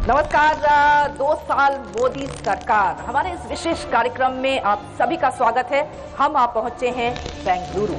नमस्कार। 2 साल मोदी सरकार, हमारे इस विशेष कार्यक्रम में आप सभी का स्वागत है। हम आप पहुंचे हैं बेंगलुरु।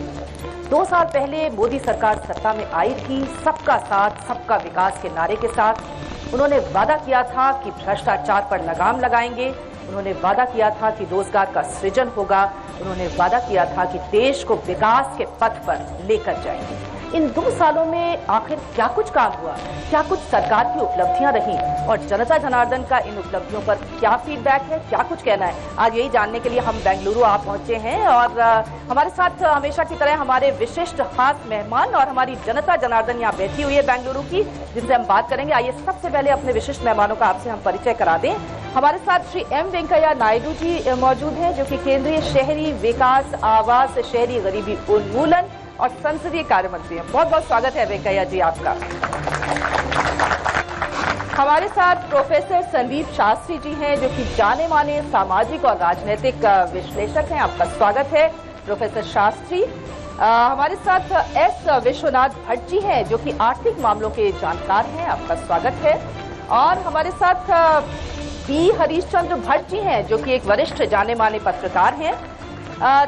2 साल पहले मोदी सरकार सत्ता में आई थी, सबका साथ सबका विकास के नारे के साथ। उन्होंने वादा किया था कि भ्रष्टाचार पर लगाम लगाएंगे, उन्होंने वादा किया था कि रोजगार का सृजन होगा, उन्होंने वादा किया था कि देश को विकास के पथ पर लेकर जाएंगे। इन 2 सालों में आखिर क्या कुछ काम हुआ, क्या कुछ सरकार की उपलब्धियां रही और जनता जनार्दन का इन उपलब्धियों पर क्या फीडबैक है, क्या कुछ कहना है, आज यही जानने के लिए हम बेंगलुरु आप पहुंचे हैं। और हमारे साथ हमेशा की तरह हमारे विशिष्ट खास मेहमान और हमारी जनता जनार्दन यहाँ बैठी हुई है बेंगलुरु की, जिनसे हम बात करेंगे। आइए सबसे पहले अपने विशिष्ट मेहमानों का आपसे हम परिचय करा दें। हमारे साथ श्री एम वेंकैया नायडू जी मौजूद हैं, जो कि केंद्रीय शहरी विकास, आवास, शहरी गरीबी उन्मूलन और संसदीय कार्य मंत्री हैं। बहुत बहुत स्वागत है वेंकैया जी आपका। हमारे साथ प्रोफेसर संदीप शास्त्री जी हैं, जो कि जाने माने सामाजिक और राजनीतिक विश्लेषक हैं। आपका स्वागत है प्रोफेसर शास्त्री। हमारे साथ एस विश्वनाथ भट्ट जी हैं, जो कि आर्थिक मामलों के जानकार हैं। आपका स्वागत है। और हमारे साथ बी हरीशचंद्र भट्ट जी हैं, जो कि एक वरिष्ठ जाने माने पत्रकार हैं।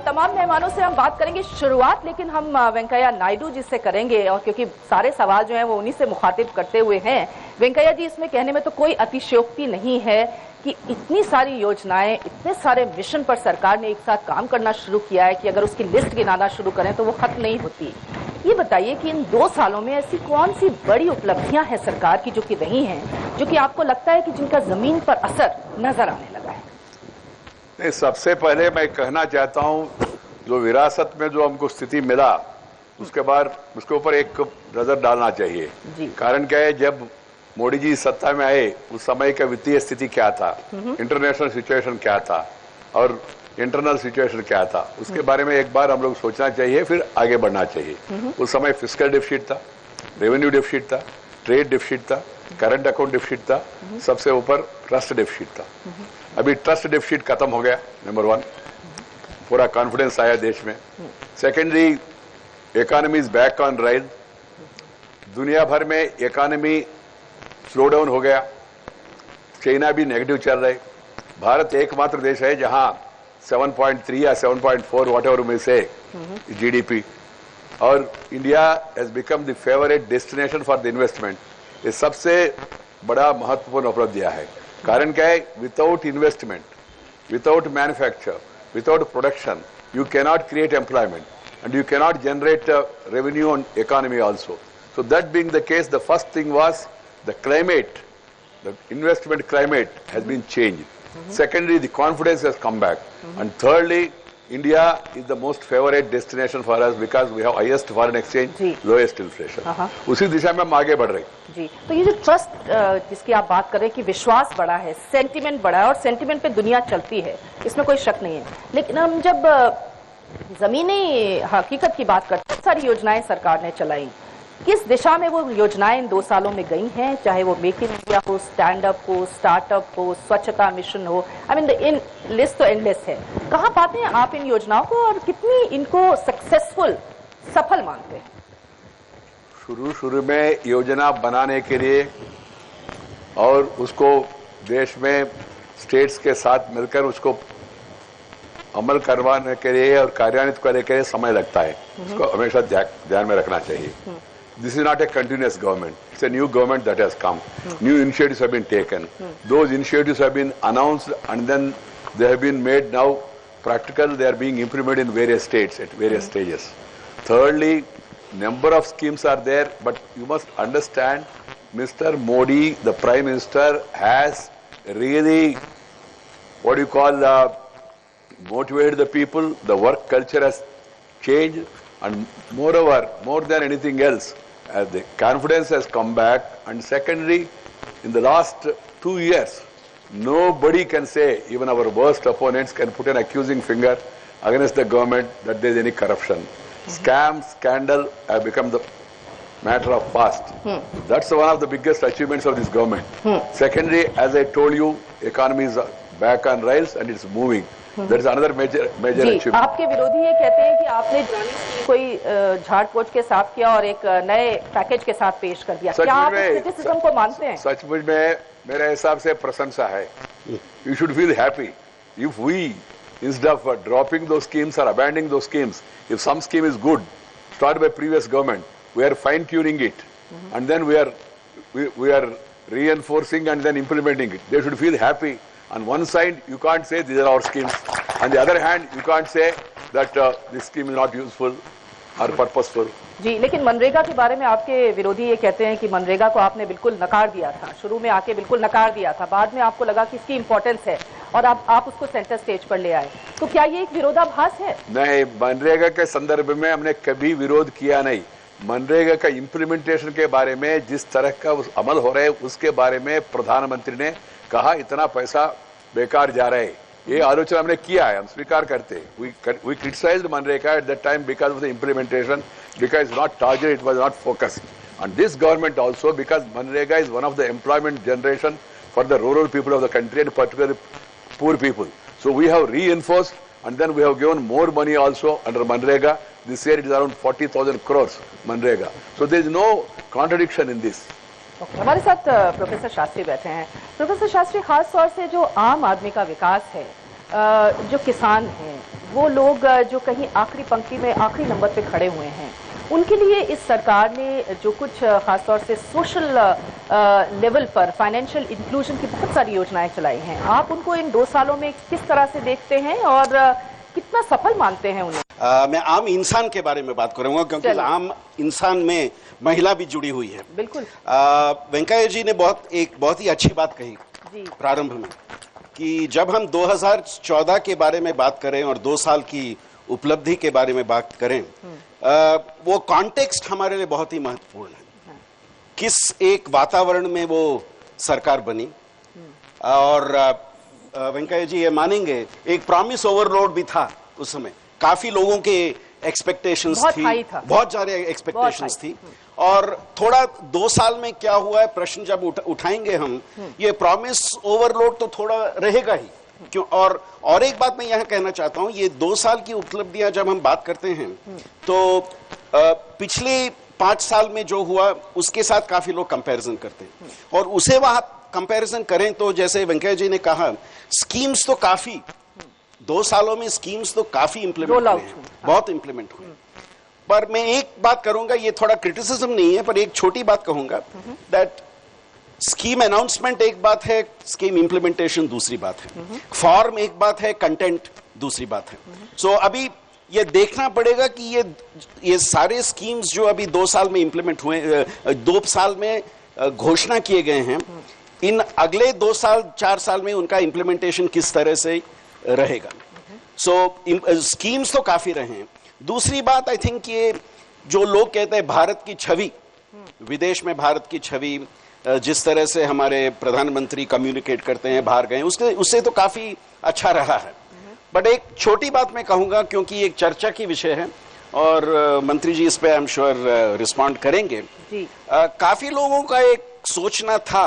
तमाम मेहमानों से हम बात करेंगे शुरुआत, लेकिन हम वेंकैया नायडू जी से करेंगे, और क्योंकि सारे सवाल जो हैं वो उन्हीं से मुखातिब करते हुए हैं। वेंकैया जी, इसमें कहने में तो कोई अतिशयोक्ति नहीं है कि इतनी सारी योजनाएं, इतने सारे मिशन पर सरकार ने एक साथ काम करना शुरू किया है कि अगर उसकी लिस्ट गिनाना शुरू करें तो वो खत्म नहीं होती। ये बताइए कि इन 2 सालों में ऐसी कौन सी बड़ी उपलब्धियां हैं सरकार की जो कि रही हैं, जो कि आपको लगता है कि जिनका जमीन पर असर नजर आने लगा है? नहीं, सबसे पहले मैं कहना चाहता हूं, जो विरासत में जो हमको स्थिति मिला उसके बाद उसके ऊपर एक नजर डालना चाहिए। कारण क्या है, जब मोदी जी सत्ता में आए उस समय का वित्तीय स्थिति क्या था, इंटरनेशनल सिचुएशन क्या था और इंटरनल सिचुएशन क्या था, उसके बारे में एक बार हम लोग सोचना चाहिए, फिर आगे बढ़ना चाहिए। उस समय फिस्कल डिफिसिट था, रेवेन्यू डिफिसिट था, ट्रेड डिफिसिट था, करंट अकाउंट डिफिसिट था, सबसे ऊपर ट्रस्ट डिफिसिट था। अभी ट्रस्ट डिफिसिट खत्म हो गया, नंबर 1, पूरा कॉन्फिडेंस आया देश में। Secondary, economy is back on rise. दुनिया भर में इकोनॉमी स्लो डाउन हो गया, चाइना भी नेगेटिव चल रहा है। भारत एकमात्र देश है जहां 7.3 या 7.4 व्हाटएवर में से जीडीपी, और India has become the favourite destination for the investment. ये सबसे बड़ा महत्वपूर्ण उपलब्धियां है। कारण क्या है, without investment, without manufacture, without production, you cannot create employment and you cannot generate revenue on economy also. So that being the case, the first thing was the climate, the investment climate has been changed. Secondly, the confidence has come back. And thirdly, India is the most favorite destination for us because we have highest foreign exchange, lowest inflation. उसी दिशा में हम आगे बढ़ रहे हैं। जी, तो ये जो ट्रस्ट जिसकी आप बात कर रहे हैं कि विश्वास बढ़ा है, सेंटिमेंट बढ़ा है, और सेंटिमेंट पे दुनिया चलती है, इसमें कोई शक नहीं है। लेकिन हम जब जमीनी हकीकत की बात करते हैं, सारी योजनाएं सरकार ने चलाई, किस दिशा में वो योजनाएं इन 2 सालों में गई हैं? चाहे वो मेक इन इंडिया हो, स्टैंड अप हो, स्टार्टअप हो, स्वच्छता मिशन हो, आई मीन इन लिस्ट तो एंडलेस है। कहाँ पाते हैं आप इन योजनाओं को और कितनी इनको सक्सेसफुल, सफल मानते हैं? शुरू में योजना बनाने के लिए और उसको देश में स्टेट्स के साथ मिलकर उसको अमल करवाने के लिए और कार्यान्वित करने के लिए समय लगता है। उसको हमेशा ध्यान में रखना चाहिए। This is not a continuous government. It's a new government that has come. New initiatives have been taken. Those initiatives have been announced and then they have been made now practical. They are being implemented in various states at various stages. Thirdly, number of schemes are there, but you must understand, Mr. Modi, the Prime Minister, has really, what do you call, motivated the people. The work culture has changed, and moreover, more than anything else, the confidence has come back. And secondly, in the last 2 years, nobody can say, even our worst opponents can put an accusing finger against the government that there is any corruption. Scam, scandal have become the matter of past. That's one of the biggest achievements of this government. Secondly, as I told you, economy is back on rails and it's moving. That is another major achievement. आपके विरोधी ये कहते हैं कि आपने कोई झाड़ पोंछ के साफ किया और एक नए पैकेज के साथ पेश कर दिया। क्या आप इस क्रिटिसिज्म को मानते हैं? सचमुच में मेरे हिसाब से प्रशंसा है। You should feel happy if we instead of dropping those schemes or abandoning those schemes, if some scheme is good started by previous government, we are fine tuning it and then we are reinforcing and then implementing it. They should feel happy. On one side you can't say these are our schemes, on the other hand you can't say that this scheme is not useful or purposeful. जी, लेकिन मनरेगा के बारे में आपके विरोधी ये कहते हैं कि मनरेगा को आपने बिल्कुल नकार दिया था, शुरू में आके बिल्कुल नकार दिया था, बाद में आपको लगा कि इसकी इंपॉर्टेंस है और आप उसको सेंटर स्टेज पर ले आए, तो क्या ये एक विरोधाभास है? नहीं, मनरेगा के संदर्भ में हमने कभी विरोध किया नहीं। मनरेगा का इम्प्लीमेंटेशन के बारे में जिस तरह का अमल हो रहा है उसके बारे में प्रधानमंत्री ने कहा इतना पैसा बेकार जा रहा है, ये आलोचना हमने किया है, हम स्वीकार करते हैं। We criticized MNREGA at that time because of the implementation, because it's not targeted, it was not focused. And this government also, because MNREGA is one of the employment generation for the rural people of the country and particularly poor people. So we have reinforced and then we have given more money also under MNREGA. This year it is around 40,000 crores MNREGA. So there is no contradiction in this. हमारे साथ professor Shastri बैठे हैं। Professor Shastri, खास तौर से जो आम आदमी का विकास है, जो किसान हैं, वो लोग जो कहीं आखिरी पंक्ति में आखिरी नंबर पे खड़े हुए हैं, उनके लिए इस सरकार ने जो कुछ खास तौर से सोशल लेवल पर फाइनेंशियल इंक्लूजन की बहुत सारी योजनाएं चलाई हैं, आप उनको इन 2 सालों में किस तरह से देखते हैं और कितना सफल मानते हैं उन्हें? मैं आम इंसान के बारे में बात करूंगा क्योंकि आम इंसान में महिला भी जुड़ी हुई है। बिल्कुल। वेंकैया जी ने बहुत ही अच्छी बात कही प्रारंभ में कि जब हम 2014 के बारे में बात करें और 2 साल की उपलब्धि के बारे में बात करें, वो कॉन्टेक्स्ट हमारे लिए बहुत ही महत्वपूर्ण है। किस एक वातावरण में वो सरकार बनी, और वेंकैया जी ये मानेंगे एक प्रॉमिस ओवरलोड भी था उस समय, काफी लोगों के एक्सपेक्टेशंस थी, बहुत सारे एक्सपेक्टेशंस थी, और थोड़ा 2 साल में क्या हुआ है प्रश्न जब उठाएंगे हम, ये प्रॉमिस ओवरलोड तो थोड़ा रहेगा ही क्यों। और एक बात मैं यह कहना चाहता हूं, ये 2 साल की उपलब्धियां जब हम बात करते हैं तो पिछले 5 साल में जो हुआ उसके साथ काफी लोग कंपैरिजन करते हैं, और उसे वहां कंपैरिजन करें तो जैसे वेंकैया जी ने कहा, स्कीम्स तो काफी 2 सालों में स्कीम्स तो काफी इंप्लीमेंट हुए हैं, बहुत इंप्लीमेंट हुए। पर मैं एक बात करूंगा, ये थोड़ा क्रिटिसिज्म नहीं है पर एक छोटी बात कहूंगा, दैट स्कीम अनाउंसमेंट एक बात है, स्कीम इंप्लीमेंटेशन दूसरी बात है, फॉर्म एक बात है, कंटेंट दूसरी बात है। सो अभी ये देखना पड़ेगा कि ये सारे स्कीम्स जो अभी 2 साल में इंप्लीमेंट हुए, 2 साल में घोषणा किए गए हैं, इन अगले 2 साल 4 साल में उनका इंप्लीमेंटेशन किस तरह से रहेगा। सो स्कीम्स तो काफी रहे हैं। दूसरी बात, आई थिंक ये जो लोग कहते हैं भारत की छवि, विदेश में भारत की छवि, जिस तरह से हमारे प्रधानमंत्री कम्युनिकेट करते हैं बाहर गए, उससे तो काफी अच्छा रहा है। बट एक छोटी बात मैं कहूंगा, क्योंकि एक चर्चा की विषय है और मंत्री जी इस पे आई एम श्योर रिस्पॉन्ड करेंगे। काफी लोगों का एक सोचना था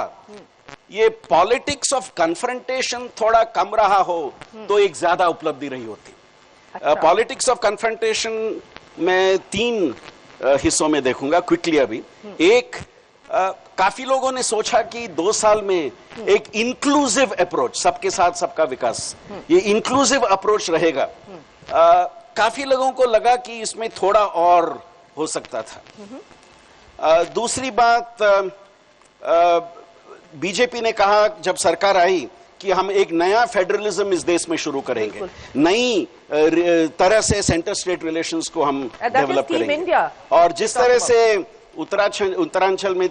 ये पॉलिटिक्स ऑफ कन्फ्रंटेशन थोड़ा कम रहा हो तो एक ज्यादा उपलब्धि रही होती। पॉलिटिक्स ऑफ कन्फ्रंटेशन मैं 3 हिस्सों में देखूंगा क्विकली अभी। एक, काफी लोगों ने सोचा कि 2 साल में एक इंक्लूसिव अप्रोच, सबके साथ सबका विकास, ये इंक्लूसिव अप्रोच रहेगा। काफी लोगों को लगा कि इसमें थोड़ा और हो सकता था। दूसरी बात, बीजेपी ने कहा जब सरकार आई कि हम एक नया फेडरलिज्म इस देश में शुरू करेंगे, नई तरह से सेंटर स्टेट रिलेशंस को हम डेवलप करेंगे, और जिस तरह से उत्तरांचल में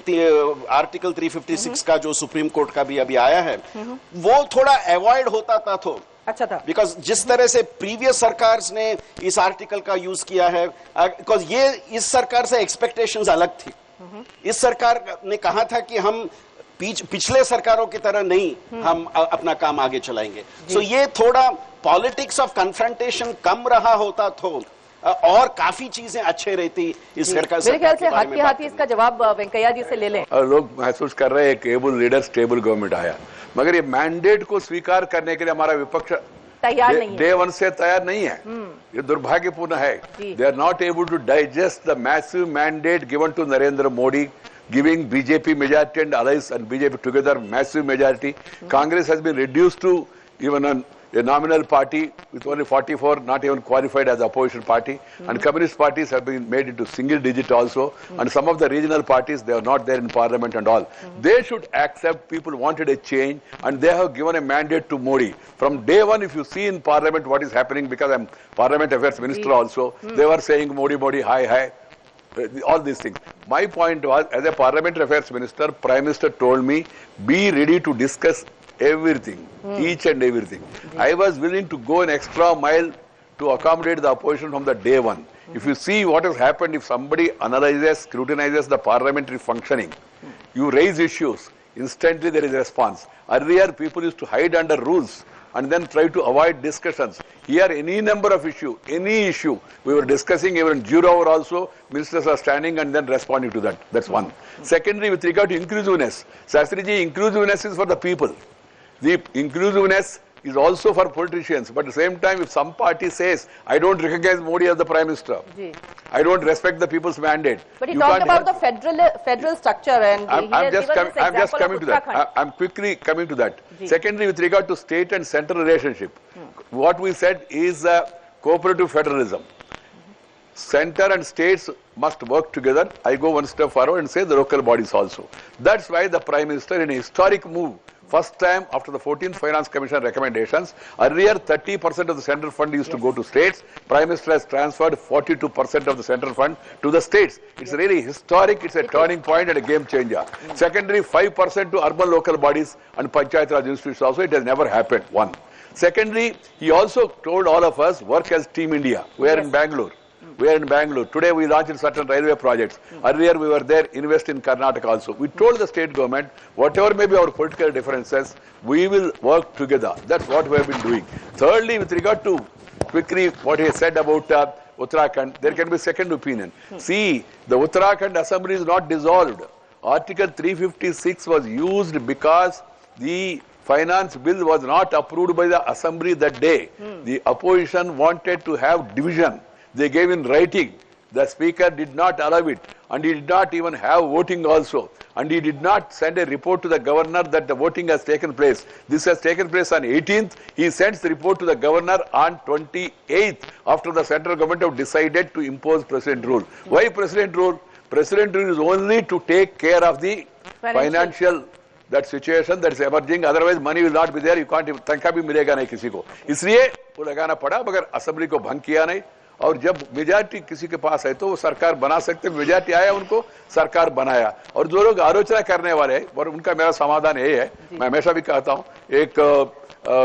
आर्टिकल 356 का जो सुप्रीम कोर्ट का भी अभी आया है, वो थोड़ा अवॉइड होता था तो अच्छा था, बिकॉज जिस तरह से प्रीवियस सरकार ने इस आर्टिकल का यूज किया है, बिकॉज ये इस सरकार से एक्सपेक्टेशंस अलग थी। इस सरकार ने कहा था कि हम पिछले सरकारों की तरह नहीं, हम अपना काम आगे चलाएंगे। सो ये थोड़ा पॉलिटिक्स ऑफ कन्फ्रंटेशन कम रहा होता तो और काफी चीजें अच्छे रहती इस सरकार से। मेरे ख्याल से हाथ के हाथ ही इसका जवाब वेंकैया जी से ले लें। लोग महसूस कर रहे हैं एक एबल लीडर, स्टेबल गवर्नमेंट आया, मगर ये मैंडेट को स्वीकार करने के लिए हमारा विपक्ष तैयार नहीं है, डे वन से तैयार नहीं है। ये दुर्भाग्यपूर्ण है। They are not able to digest the massive mandate given to Narendra Modi, giving BJP majority and allies and BJP together massive majority. Congress has been reduced to even a nominal party with only 44, not even qualified as opposition party. And communist parties have been made into single digit also. And some of the regional parties, they are not there in parliament and all. They should accept people wanted a change and they have given a mandate to Modi. From day one, if you see in parliament what is happening, because I'm parliament affairs minister also, they were saying Modi, Modi, hi, hi. All these things. My point was, as a parliamentary affairs minister, Prime Minister told me, be ready to discuss everything, each and everything. I was willing to go an extra mile to accommodate the opposition from the day one. If you see what has happened, if somebody analyzes, scrutinizes the parliamentary functioning, you raise issues, instantly there is a response. Earlier, people used to hide under rules and then try to avoid discussions. Here, any number of issue, any issue, we were discussing, even in 0 hour also, ministers are standing and then responding to that. That's one. Secondly, with regard to inclusiveness, Shastriji, inclusiveness is for the people. The inclusiveness is also for politicians, but at the same time, if some party says, I don't recognize Modi as the Prime Minister, I don't respect the people's mandate. But he talked about the federal structure and I'm just coming to that. I'm quickly coming to that. Secondly, with regard to state and central relationship, what we said is cooperative federalism. Center and states must work together. I go one step forward and say the local bodies also. That's why the Prime Minister, in a historic move, first time after the 14th Finance Commission recommendations, earlier 30% of the central fund used to go to states. Prime Minister has transferred 42% of the central fund to the states. It's really historic, it's a turning point and a game changer. Secondly, 5% to urban local bodies and Panchayat Raj institutions also. It has never happened, one. Secondly, he also told all of us, work as Team India. We are in Bangalore. We are in Bangalore. Today we launched certain railway projects. Earlier we were there, invest in Karnataka also. We told the state government, whatever may be our political differences, we will work together. That's what we have been doing. Thirdly, with regard to quickly what he said about Uttarakhand, there can be a second opinion. See, the Uttarakhand Assembly is not dissolved. Article 356 was used because the finance bill was not approved by the Assembly that day. The opposition wanted to have division. They gave in writing. The speaker did not allow it, and he did not even have voting also, and he did not send a report to the governor that the voting has taken place. This has taken place on 18th. He sends the report to the governor on 28th, after the central government have decided to impose president rule. Why president rule? President rule is only to take care of the financial that situation that is emerging. Otherwise money will not be there. You can't even तनख्वाह भी मिलेगा नहीं किसी को. इसलिए वो लगाना पड़ा, मगर असेंबली को भंग किया नहीं. और जब मेजॉरिटी किसी के पास है तो वो सरकार बना सकते, मेजॉरिटी आया उनको सरकार बनाया. और जो लोग आलोचना करने वाले हैं, और उनका मेरा समाधान यही है, मैं हमेशा भी कहता हूं, एक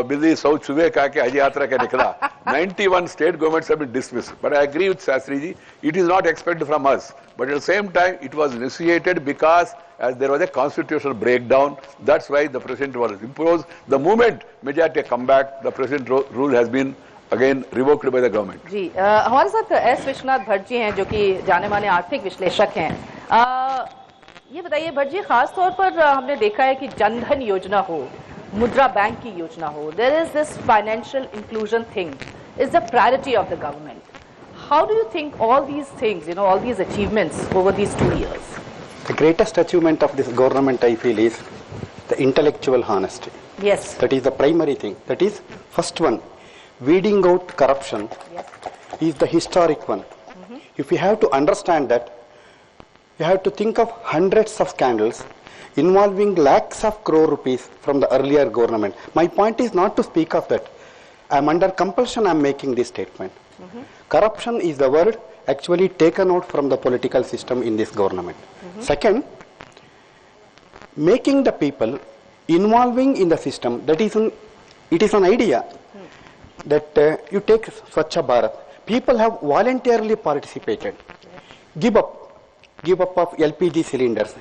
बिल्ली सौ चूहे कहा के हज यात्रा का निकला. 91 state governments have been dismissed. But I agree with Shastri ji, it is not expected from us. But at the same time, it was initiated because as there was a constitutional breakdown. That's why the president was imposed. The moment majority come back, the president rule has been again revoked by the government. जी, हमारे साथ S Vishwanath Bhatt ji हैं, जो कि जाने माने आर्थिक विश्लेषक हैं. ये बताइए भट्ट जी, खास तौर पर हमने देखा है कि जनधन योजना हो, मुद्रा बैंक की योजना हो, there is this financial inclusion thing is the priority of the government. How do you think all these things, all these achievements over these 2 years? The greatest achievement of this government, I feel, is the intellectual honesty. Yes. That is the primary thing. That is first one. Weeding out corruption is the historic one. If you have to understand that, you have to think of hundreds of scandals involving lakhs of crore rupees from the earlier government. My point is not to speak of that. I am under compulsion, I am making this statement. Corruption is the word actually taken out from the political system in this government. Second, making the people involving in the system, that is it is an idea. That you take Swachha Bharat, people have voluntarily participated. Give up of LPG cylinders.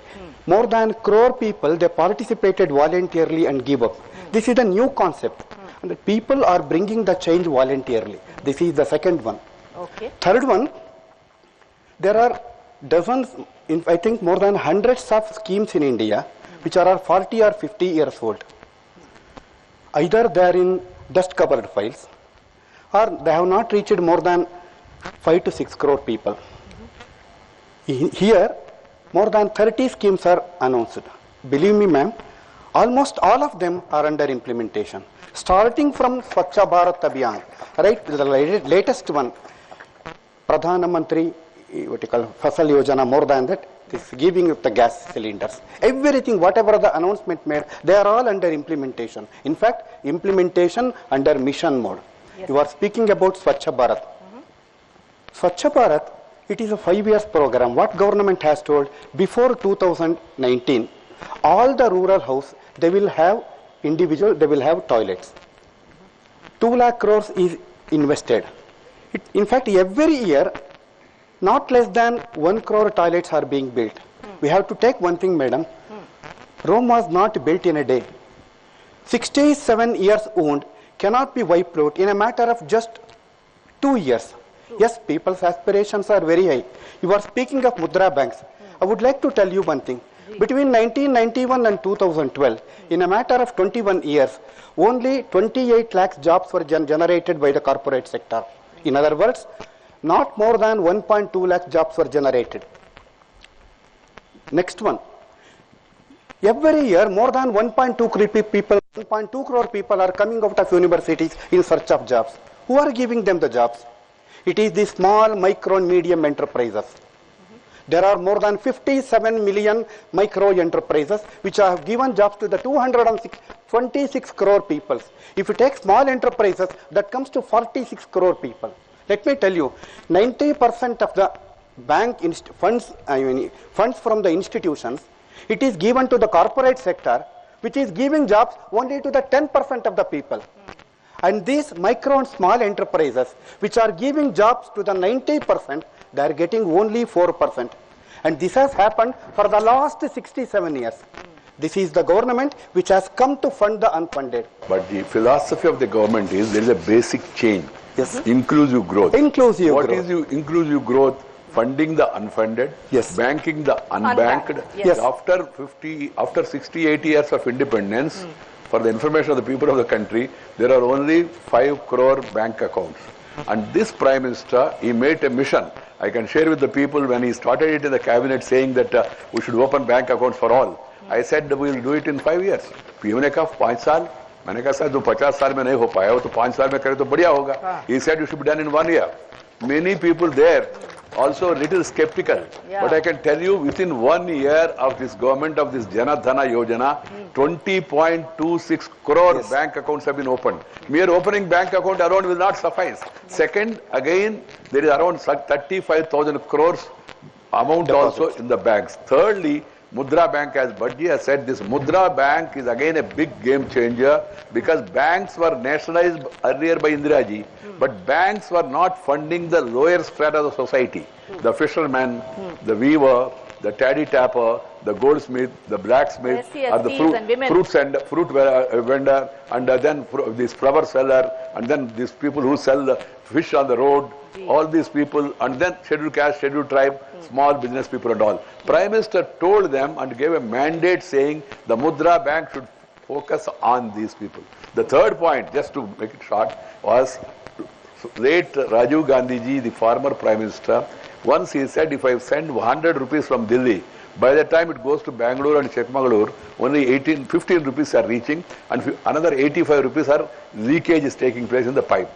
More than crore people, they participated voluntarily and give up. This is a new concept. And the people are bringing the change voluntarily. This is the second one. Okay. Third one, there are dozens, I think more than hundreds of schemes in India which are 40 or 50 years old. Either they are in dust covered files, or they have not reached more than 5 to 6 crore people. Here, more than 30 schemes are announced. Believe me, ma'am, almost all of them are under implementation. Starting from Swachha Bharat Abhiyan, right, the latest one, Pradhana Mantri, what you call Fasal Yojana, more than that, this giving of the gas cylinders. Everything, whatever the announcement made, they are all under implementation. In fact, implementation under mission mode. Yes. You are speaking about Swachha Bharat. Swachha Bharat, it is a 5 years program. What government has told, before 2019, all the rural house, they will have individual, they will have toilets. 2 lakh crores is invested. In fact, every year, not less than 1 crore toilets are being built. We have to take one thing, madam. Rome was not built in a day. 67 years old cannot be wiped out in a matter of just 2 years. Yes, people's aspirations are very high. You are speaking of Mudra banks. I would like to tell you one thing. Between 1991 and 2012, in a matter of 21 years, only 28 lakhs jobs were generated by the corporate sector. In other words, not more than 1.2 lakh jobs were generated. Next one. Every year, more than 1.2 crore people are coming out of universities in search of jobs. Who are giving them the jobs? It is the small, micro and medium enterprises. There are more than 57 million micro enterprises which have given jobs to the 226 crore people. If you take small enterprises, that comes to 46 crore people. Let me tell you, 90% of the bank funds, funds from the institutions, it is given to the corporate sector, which is giving jobs only to the 10% of the people. And these micro and small enterprises, which are giving jobs to the 90%, they are getting only 4%. And this has happened for the last 67 years. This is the government which has come to fund the unfunded. But the philosophy of the government is there is a basic change. Yes. Inclusive growth. Inclusive what growth. Is inclusive growth? Funding the unfunded, yes. Banking the unbanked. Yes. After 68 years of independence, for the information of the people of the country, there are only 5 crore bank accounts. And this Prime Minister, he made a mission. I can share with the people when he started it in the cabinet saying that we should open bank accounts for all. I said we will do it in 5 years. PM ने कहा 5 साल. मैंने कहा sir जो 50 साल में नहीं हो पाया वो तो 5 साल में करे तो बढ़िया होगा. He said it should be done in 1 year. Many people there also a little skeptical. Yeah. But I can tell you within 1 year of this government of this Jana Dhana Yojana, 20.26 crore yes. bank accounts have been opened. Mere opening bank account alone will not suffice. Second, again, there is around 35,000 crores amount deposits also in the banks. Thirdly, Mudra Bank, as Bhadji has said, this Mudra Bank is again a big game changer because banks were nationalized earlier by Indira Ji, but banks were not funding the lower strata of the society. The fisherman, the weaver, the taddy tapper, the goldsmith, the blacksmith, or the fruit vendor, and then this flower seller, and then these people who sell the fish on the road, all these people, and then scheduled caste, scheduled tribe, small business people and all. Prime Minister told them and gave a mandate saying the Mudra Bank should focus on these people. The third point, just to make it short, was late Rajiv Gandhi ji, the former Prime Minister, once he said if I send 100 rupees from Delhi, by the time it goes to Bangalore and Chikmagalur, only 15 rupees are reaching and another 85 rupees are leakage is taking place in the pipe.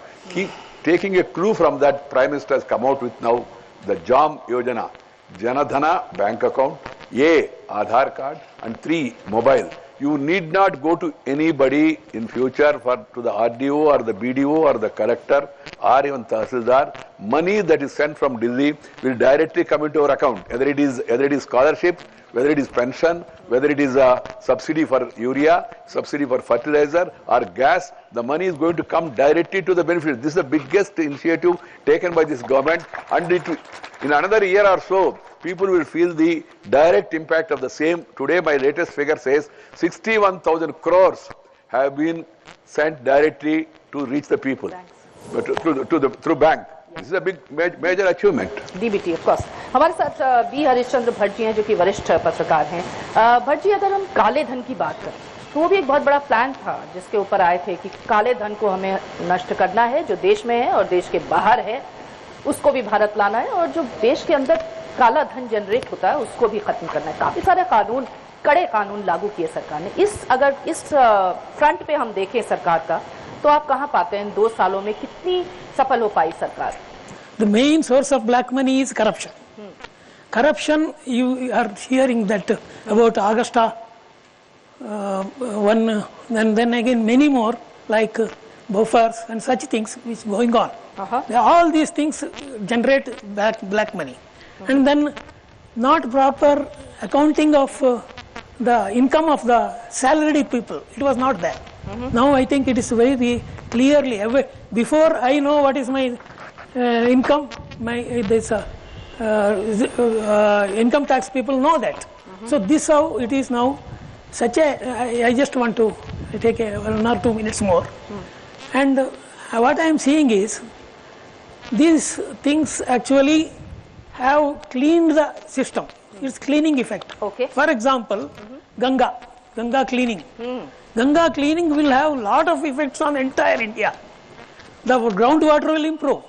Taking a clue from that, Prime Minister has come out with now the JAM Yojana, Janadhana bank account, A, Aadhaar card, and 3, mobile. You need not go to anybody in future to the RDO or the BDO or the collector or even Tahsildar. Money that is sent from Delhi will directly come into our account, whether it is scholarship, whether it is pension, whether it is a subsidy for urea, subsidy for fertilizer or gas. The money is going to come directly to the beneficiaries. This is the biggest initiative taken by this government, and in another year or so, people will feel the direct impact of the same. Today, my latest figure says 61,000 crores have been sent directly to reach the people, through bank. This is a big major achievement. DBT, of course. हमारे साथ B Harishchandra Bhatt ji हैं जो कि वरिष्ठ पत्रकार हैं. भट्ट जी, अगर हम काले धन की बात करें तो वो भी एक बहुत बड़ा प्लान था जिसके ऊपर आए थे कि काले धन को हमें नष्ट करना है, जो देश में है और देश के बाहर है उसको भी भारत लाना है, और जो देश के अंदर काला धन जनरेट होता है उसको भी खत्म करना है। काफी सारे कानून, कड़े कानून लागू किए सरकार ने। अगर इस फ्रंट पे हम देखें सरकार का, तो आप कहां पाते हैं इन 2 सालों में कितनी सफल हो पाई सरकार? The main source of black money is corruption. Corruption, you are hearing that about Augusta one, and then again many more like Bofors and such things which going on. All these things generate black money, and then not proper accounting of the income of the salaried people. It was not there. Now I think it is very clearly. Before I know what is my income, income tax people know that. So this how it is now. I just want to take 1 or 2 minutes more. And what I am seeing is these things actually have cleaned the system. It's cleaning effect. Okay. For example, Ganga cleaning. Ganga cleaning will have lot of effects on entire India. The groundwater will improve.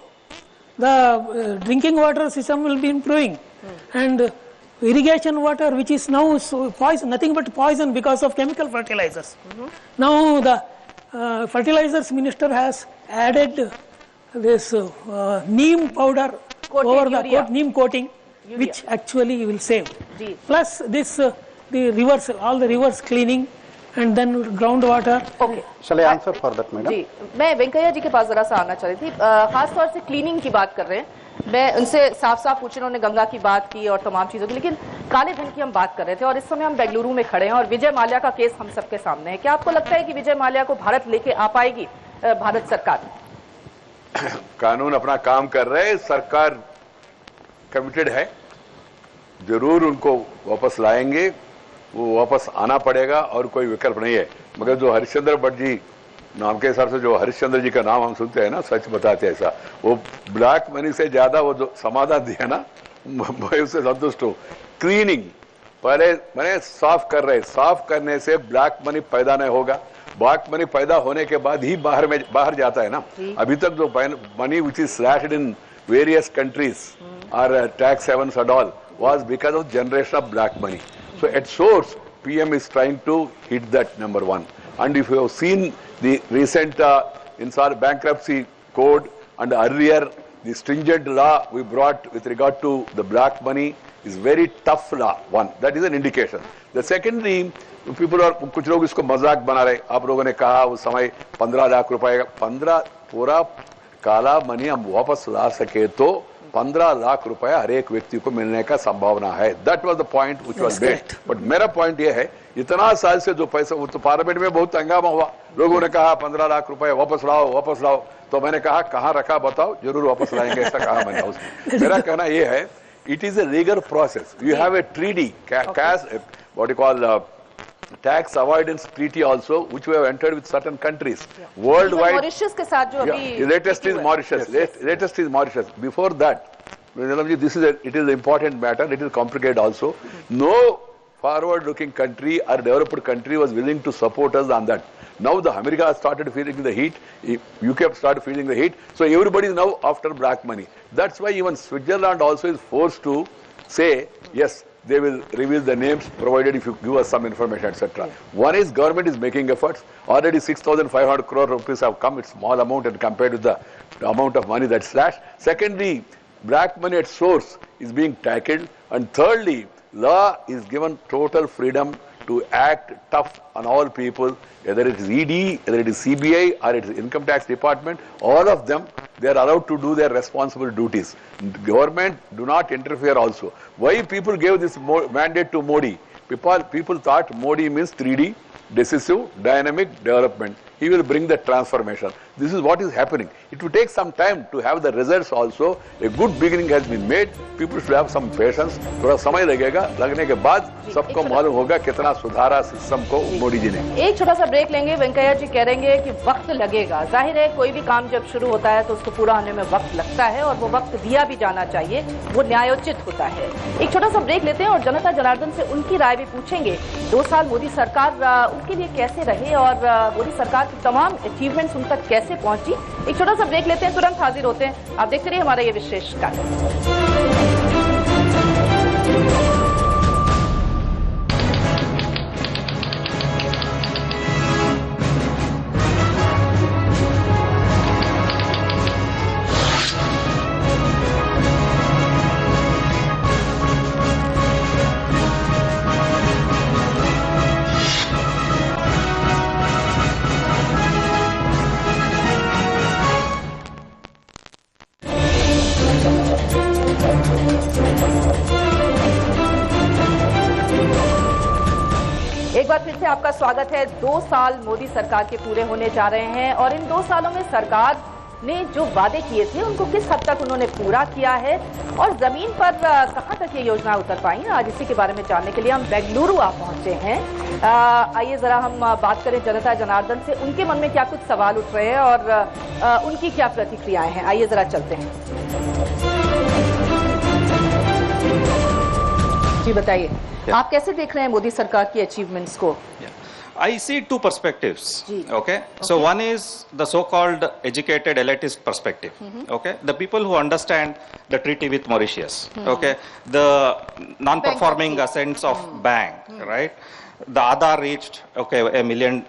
The drinking water system will be improving, and irrigation water, which is now poison, nothing but poison because of chemical fertilizers. Now the fertilizers minister has added this neem powder over the neem coating, which actually will save. Plus this the rivers, all the rivers cleaning, and then groundwater. Okay. Shall I answer for that, madam? जी, मैं वेंकैया जी के पास जरा सा आना चाह रही थी। खास तौर से क्लीनिंग की बात कर रहे हैं, मैं उनसे साफ पूछ रहा हूँ, उन्होंने गंगा की बात की और तमाम चीजों की, लेकिन काले धन की हम बात कर रहे थे और इस समय हम बेंगलुरु में खड़े हैं और विजय माल्या का केस हम सबके सामने है। क्या आपको लगता है कि विजय माल्या को भारत लेके आ पाएगी भारत सरकार? कानून अपना काम कर रहे हैं, सरकार कमिटेड है, जरूर उनको वापस लाएंगे, वो वापस आना पड़ेगा और कोई विकल्प नहीं है। मगर जो हरिश्चंद्र भट्ट जी नाम के हिसाब से जो हरिश्चंद्र जी का नाम हम सुनते हैं ना, सच बताते हैं ऐसा, वो ब्लैक मनी से ज्यादा वो जो समाधान दिया ना, मैं उससे संतुष्ट हूँ। क्लीनिंग पहले मैंने साफ कर रहे, साफ करने से ब्लैक मनी पैदा नहीं होगा, ब्लैक मनी पैदा होने के बाद ही बाहर जाता है ना। अभी तक जो money which is slashed in various countries और tax havens and all was because of generation of black money. So at source, PM is trying to hit that number one. And if you have seen the recent inside bankruptcy code and earlier the stringent law we brought with regard to the black money is very tough law. One, that is an indication. The secondly, people are कुछ लोग इसको मजाक बना रहे. आप लोगों ने कहा उस समय 15 लाख रुपए, 15 पूरा काला मनी हम वापस ला सके तो 15 लाख रुपए हर एक व्यक्ति को मिलने का संभावना है. That was the point which was made. But मेरा पॉइंट ये है, इतना साल से जो पैसा, वो तो पार्लियामेंट में बहुत हंगामा हुआ, लोगों ने कहा 15 लाख रुपए वापस लाओ, तो मैंने कहा कहां रखा बताओ, जरूर वापस लाएंगे, ऐसा कहा मैंने उसमें. मेरा कहना ये है, it is a legal process. You have a treaty, what you call tax avoidance treaty also, which we have entered with certain countries worldwide. Mauritius के साथ जो अभी latest is Mauritius. Latest is Mauritius. Before that, it is an important matter. It is complicated also. No forward-looking country or developed country was willing to support us on that. Now the America has started feeling the heat. UK have started feeling the heat. So everybody is now after black money. That's why even Switzerland also is forced to say yes. They will reveal the names provided if you give us some information, etc. One is government is making efforts. Already 6,500 crore rupees have come. It's small amount and compared with the amount of money that's slashed. Secondly, black money at source is being tackled. And thirdly, law is given total freedom to act tough on all people, whether it is ED, whether it is CBI, or it is Income Tax Department. All of them, they are allowed to do their responsible duties. Government do not interfere also. Why people gave this mandate to Modi? People thought Modi means 3D, decisive, dynamic development. he will bring the transformation. This is what is happening. It will take some time to have the results also. A good beginning has been made. People should have some patience. थोड़ा समय लगेगा, लगने के बाद सबको मालूम होगा कितना सुधारा सिस्टम को मोदी जी ने। एक छोटा सा ब्रेक लेंगे। वेंकैया जी कह रहे हैं कि वक्त लगेगा। जाहिर है कोई भी काम जब शुरू होता है तो उसको पूरा होने में वक्त लगता है और वो वक्त दिया भी जाना चाहिए, वो न्यायोचित होता है। एक छोटा सा ब्रेक लेते हैं और जनता जनार्दन से उनकी राय भी पूछेंगे। 2 साल मोदी सरकार उनके लिए कैसे रहे और मोदी सरकार की तमाम अचीवमेंट्स उन तक कैसे पहुंची। एक छोटा सा ब्रेक लेते हैं, तुरंत हाजिर होते हैं। आप देखते रहिए हमारा ये विशेष कार्यक्रम। एक बार फिर से आपका स्वागत है। 2 साल मोदी सरकार के पूरे होने जा रहे हैं और इन 2 सालों में सरकार ने जो वादे किए थे उनको किस हद तक उन्होंने पूरा किया है और जमीन पर कहां तक ये योजना उतर पाई। आज इसी के बारे में जानने के लिए हम बेंगलुरु आप पहुंचे हैं। आइए जरा हम बात करें जनता जनार्दन से, उनके मन में क्या कुछ सवाल उठ रहे हैं और उनकी क्या प्रतिक्रियाएं हैं। आइए जरा चलते हैं। जी बताइए, आप कैसे देख रहे हैं मोदी सरकार की अचीवमेंट्स को? I see two perspectives. Okay? So one is the so-called educated elitist perspective. Okay, the people who understand the treaty with Mauritius. Okay, the non-performing assets of bank, right? The Aadhaar reached 1 million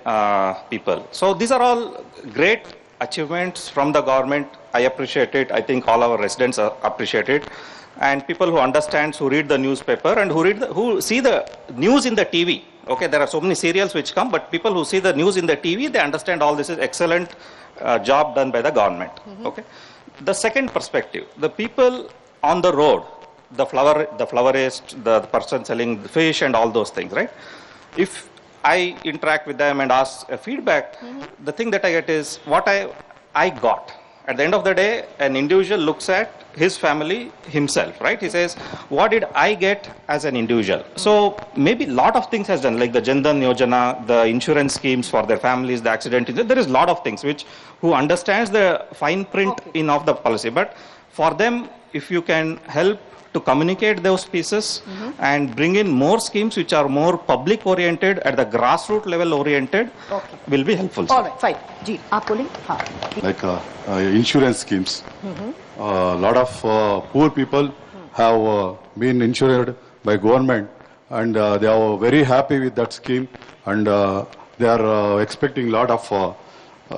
people. So these are all great achievements from the government. I appreciate it. I think all our residents appreciate it. And people who understand, who read the newspaper and who see the news in the TV. Okay, there are so many serials which come, but people who see the news in the TV, they understand all this is excellent job done by the government. Okay, the second perspective, the people on the road, the florist, the person selling the fish and all those things, right? If I interact with them and ask feedback, the thing that I get is what I got. At the end of the day, an individual looks at his family himself, right? He says, what did I get as an individual? So maybe a lot of things has done, like the Jan Dhan Yojana, the insurance schemes for their families, the accident, there is a lot of things who understands the fine print of the policy. But for them, if you can help to communicate those pieces and bring in more schemes which are more public oriented, at the grassroots level oriented, will be helpful. All right, fine. Ji, aap bole? Haan. Like insurance schemes. A lot of poor people have been insured by government, and they are very happy with that scheme, and they are expecting a lot of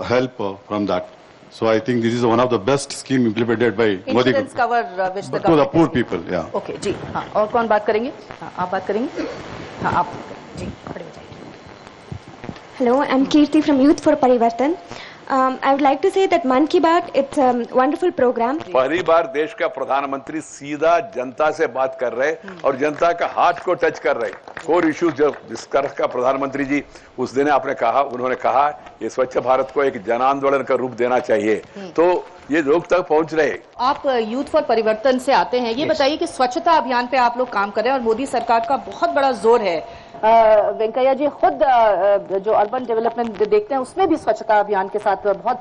help from that. So I think this is one of the best scheme implemented by Modi Insurance cover which the government to the poor people. Yeah. Okay, जी हाँ, और कौन बात करेंगे? हाँ, आप बात करेंगे? हाँ, आप जी खड़े हो जाइए। Hello, I'm Kirti from Youth for Parivartan. I would like to say that Man Ki Baat, it's a wonderful program. पहली बार देश का प्रधानमंत्री सीधा जनता से बात कर रहे और जनता का हार्ट को टच कर रहे। कोर इश्यूज जो जिस तरह का प्रधानमंत्री जी उस दिन उन्होंने कहा ये स्वच्छ भारत को एक जन आंदोलन का रूप देना चाहिए, तो ये लोग तक पहुंच रहे। आप यूथ फॉर परिवर्तन से आते हैं, ये बताइए कि स्वच्छता अभियान पे आप लोग काम कर रहे हैं और मोदी सरकार का बहुत बड़ा जोर है। वेंकैया जी खुद जो अर्बन डेवलपमेंट देखते हैं उसमें भी स्वच्छता अभियान के साथ बहुत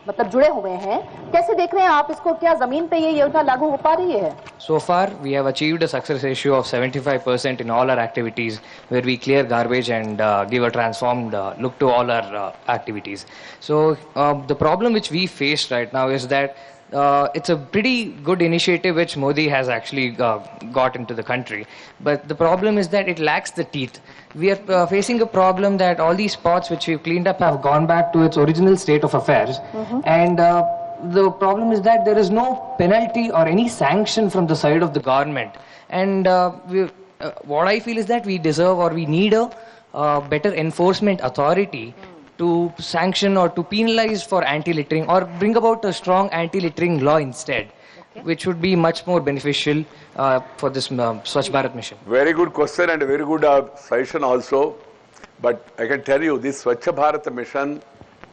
मतलब जुड़े हुए हैं। कैसे देख रहे हैं आप इसको, क्या जमीन पे ये योजना लागू हो पा रही है? So far we have achieved a success ratio of 75% in all our activities, where we clear garbage and give a transformed look to all our activities. So the problem which we face right now is that it's a pretty good initiative which Modi has actually got into the country, but the problem is that it lacks the teeth. We are facing a problem that all these spots which we've cleaned up have gone back to its original state of affairs, and the problem is that there is no penalty or any sanction from the side of the government, and what I feel is that we deserve or we need a better enforcement authority to sanction or to penalize for anti-littering or bring about a strong anti-littering law instead, which would be much more beneficial for this Swachh Bharat mission. Very good question and very good suggestion also. But I can tell you, this Swachh Bharat mission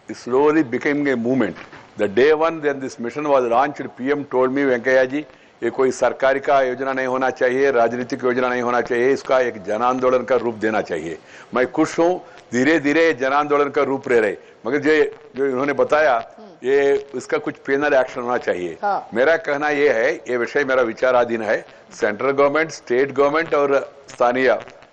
is slowly becoming a movement. The day one when this mission was launched, PM told me, Venkaiah ji, ये कोई सरकारी का योजना नहीं होना चाहिए, राजनीतिक योजना नहीं होना चाहिए, इसका एक जन आंदोलन का रूप देना चाहिए। मैं खुश हूँ, धीरे धीरे जन आंदोलन का रूप ले रहे, मगर जो इन्होंने बताया ये इसका कुछ पेनल एक्शन होना चाहिए। हाँ। मेरा कहना ये है, ये विषय मेरा विचाराधीन है, सेंट्रल गवर्नमेंट, स्टेट गवर्नमेंट और स्थानीय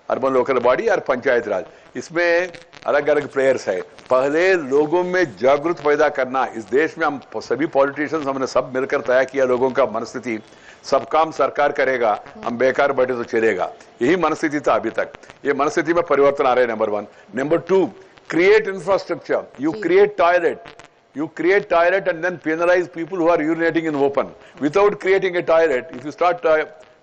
अर्बन लोकल बॉडी और पंचायत राज, इसमें अलग अलग प्लेयर्स है। पहले लोगों में जागरूक पैदा करना, इस देश में हम सभी पॉलिटिशियंस हमने सब मिलकर तय किया लोगों का मनस्थिति, सब काम सरकार करेगा, हम बेकार बैठे तो चलेगा, यही मनस्थिति था अभी तक। ये मनस्थिति में परिवर्तन आ रहे हैं, number one. Number two, create infrastructure, you create toilet and then penalize people who are urinating in open. Without creating a toilet, if you start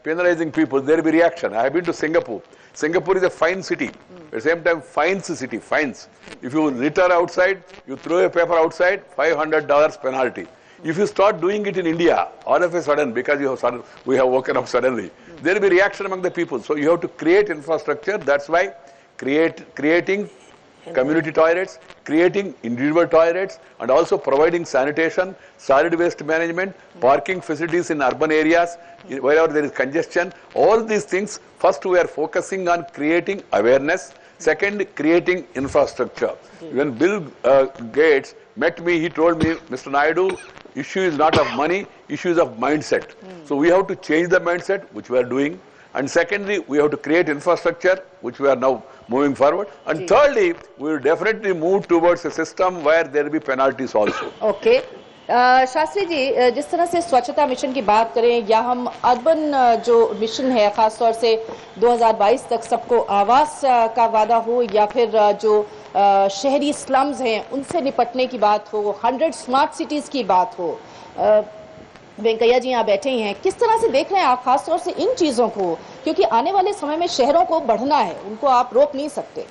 penalizing people, there will be reaction. I have been to Singapore. Singapore is a fine city. At the same time, fines city, fines. If you litter outside, you throw a paper outside, $500 penalty. If you start doing it in India, all of a sudden, because we have woken up suddenly, there will be reaction among the people. So you have to create infrastructure. That's why creating community toilets, creating individual toilets, and also providing sanitation, solid waste management, parking facilities in urban areas, wherever there is congestion. All these things, first we are focusing on creating awareness, second, creating infrastructure. When Bill Gates met me, he told me, Mr. Naidu, issue is not of money, issues of mindset. So we have to change the mindset, which we are doing. And secondly, we have to create infrastructure, which we are now moving forward. And thirdly, we will definitely move towards a system where there will be penalties also. Okay. Shastri ji, जिस तरह से स्वच्छता mission की बात करें या हम urban जो मिशन है, खास तौर से 2022 तक सबको आवास का वादा हो या फिर जो शहरी स्लम्स हैं उनसे निपटने की बात हो, 100 स्मार्ट सिटीज की बात हो, वेंकैया जी यहाँ बैठे ही हैं, किस तरह से देख रहे हैं आप खास तौर से इन चीजों को? क्योंकि आने वाले समय में शहरों को बढ़ना है, उनको आप रोक नहीं सकते,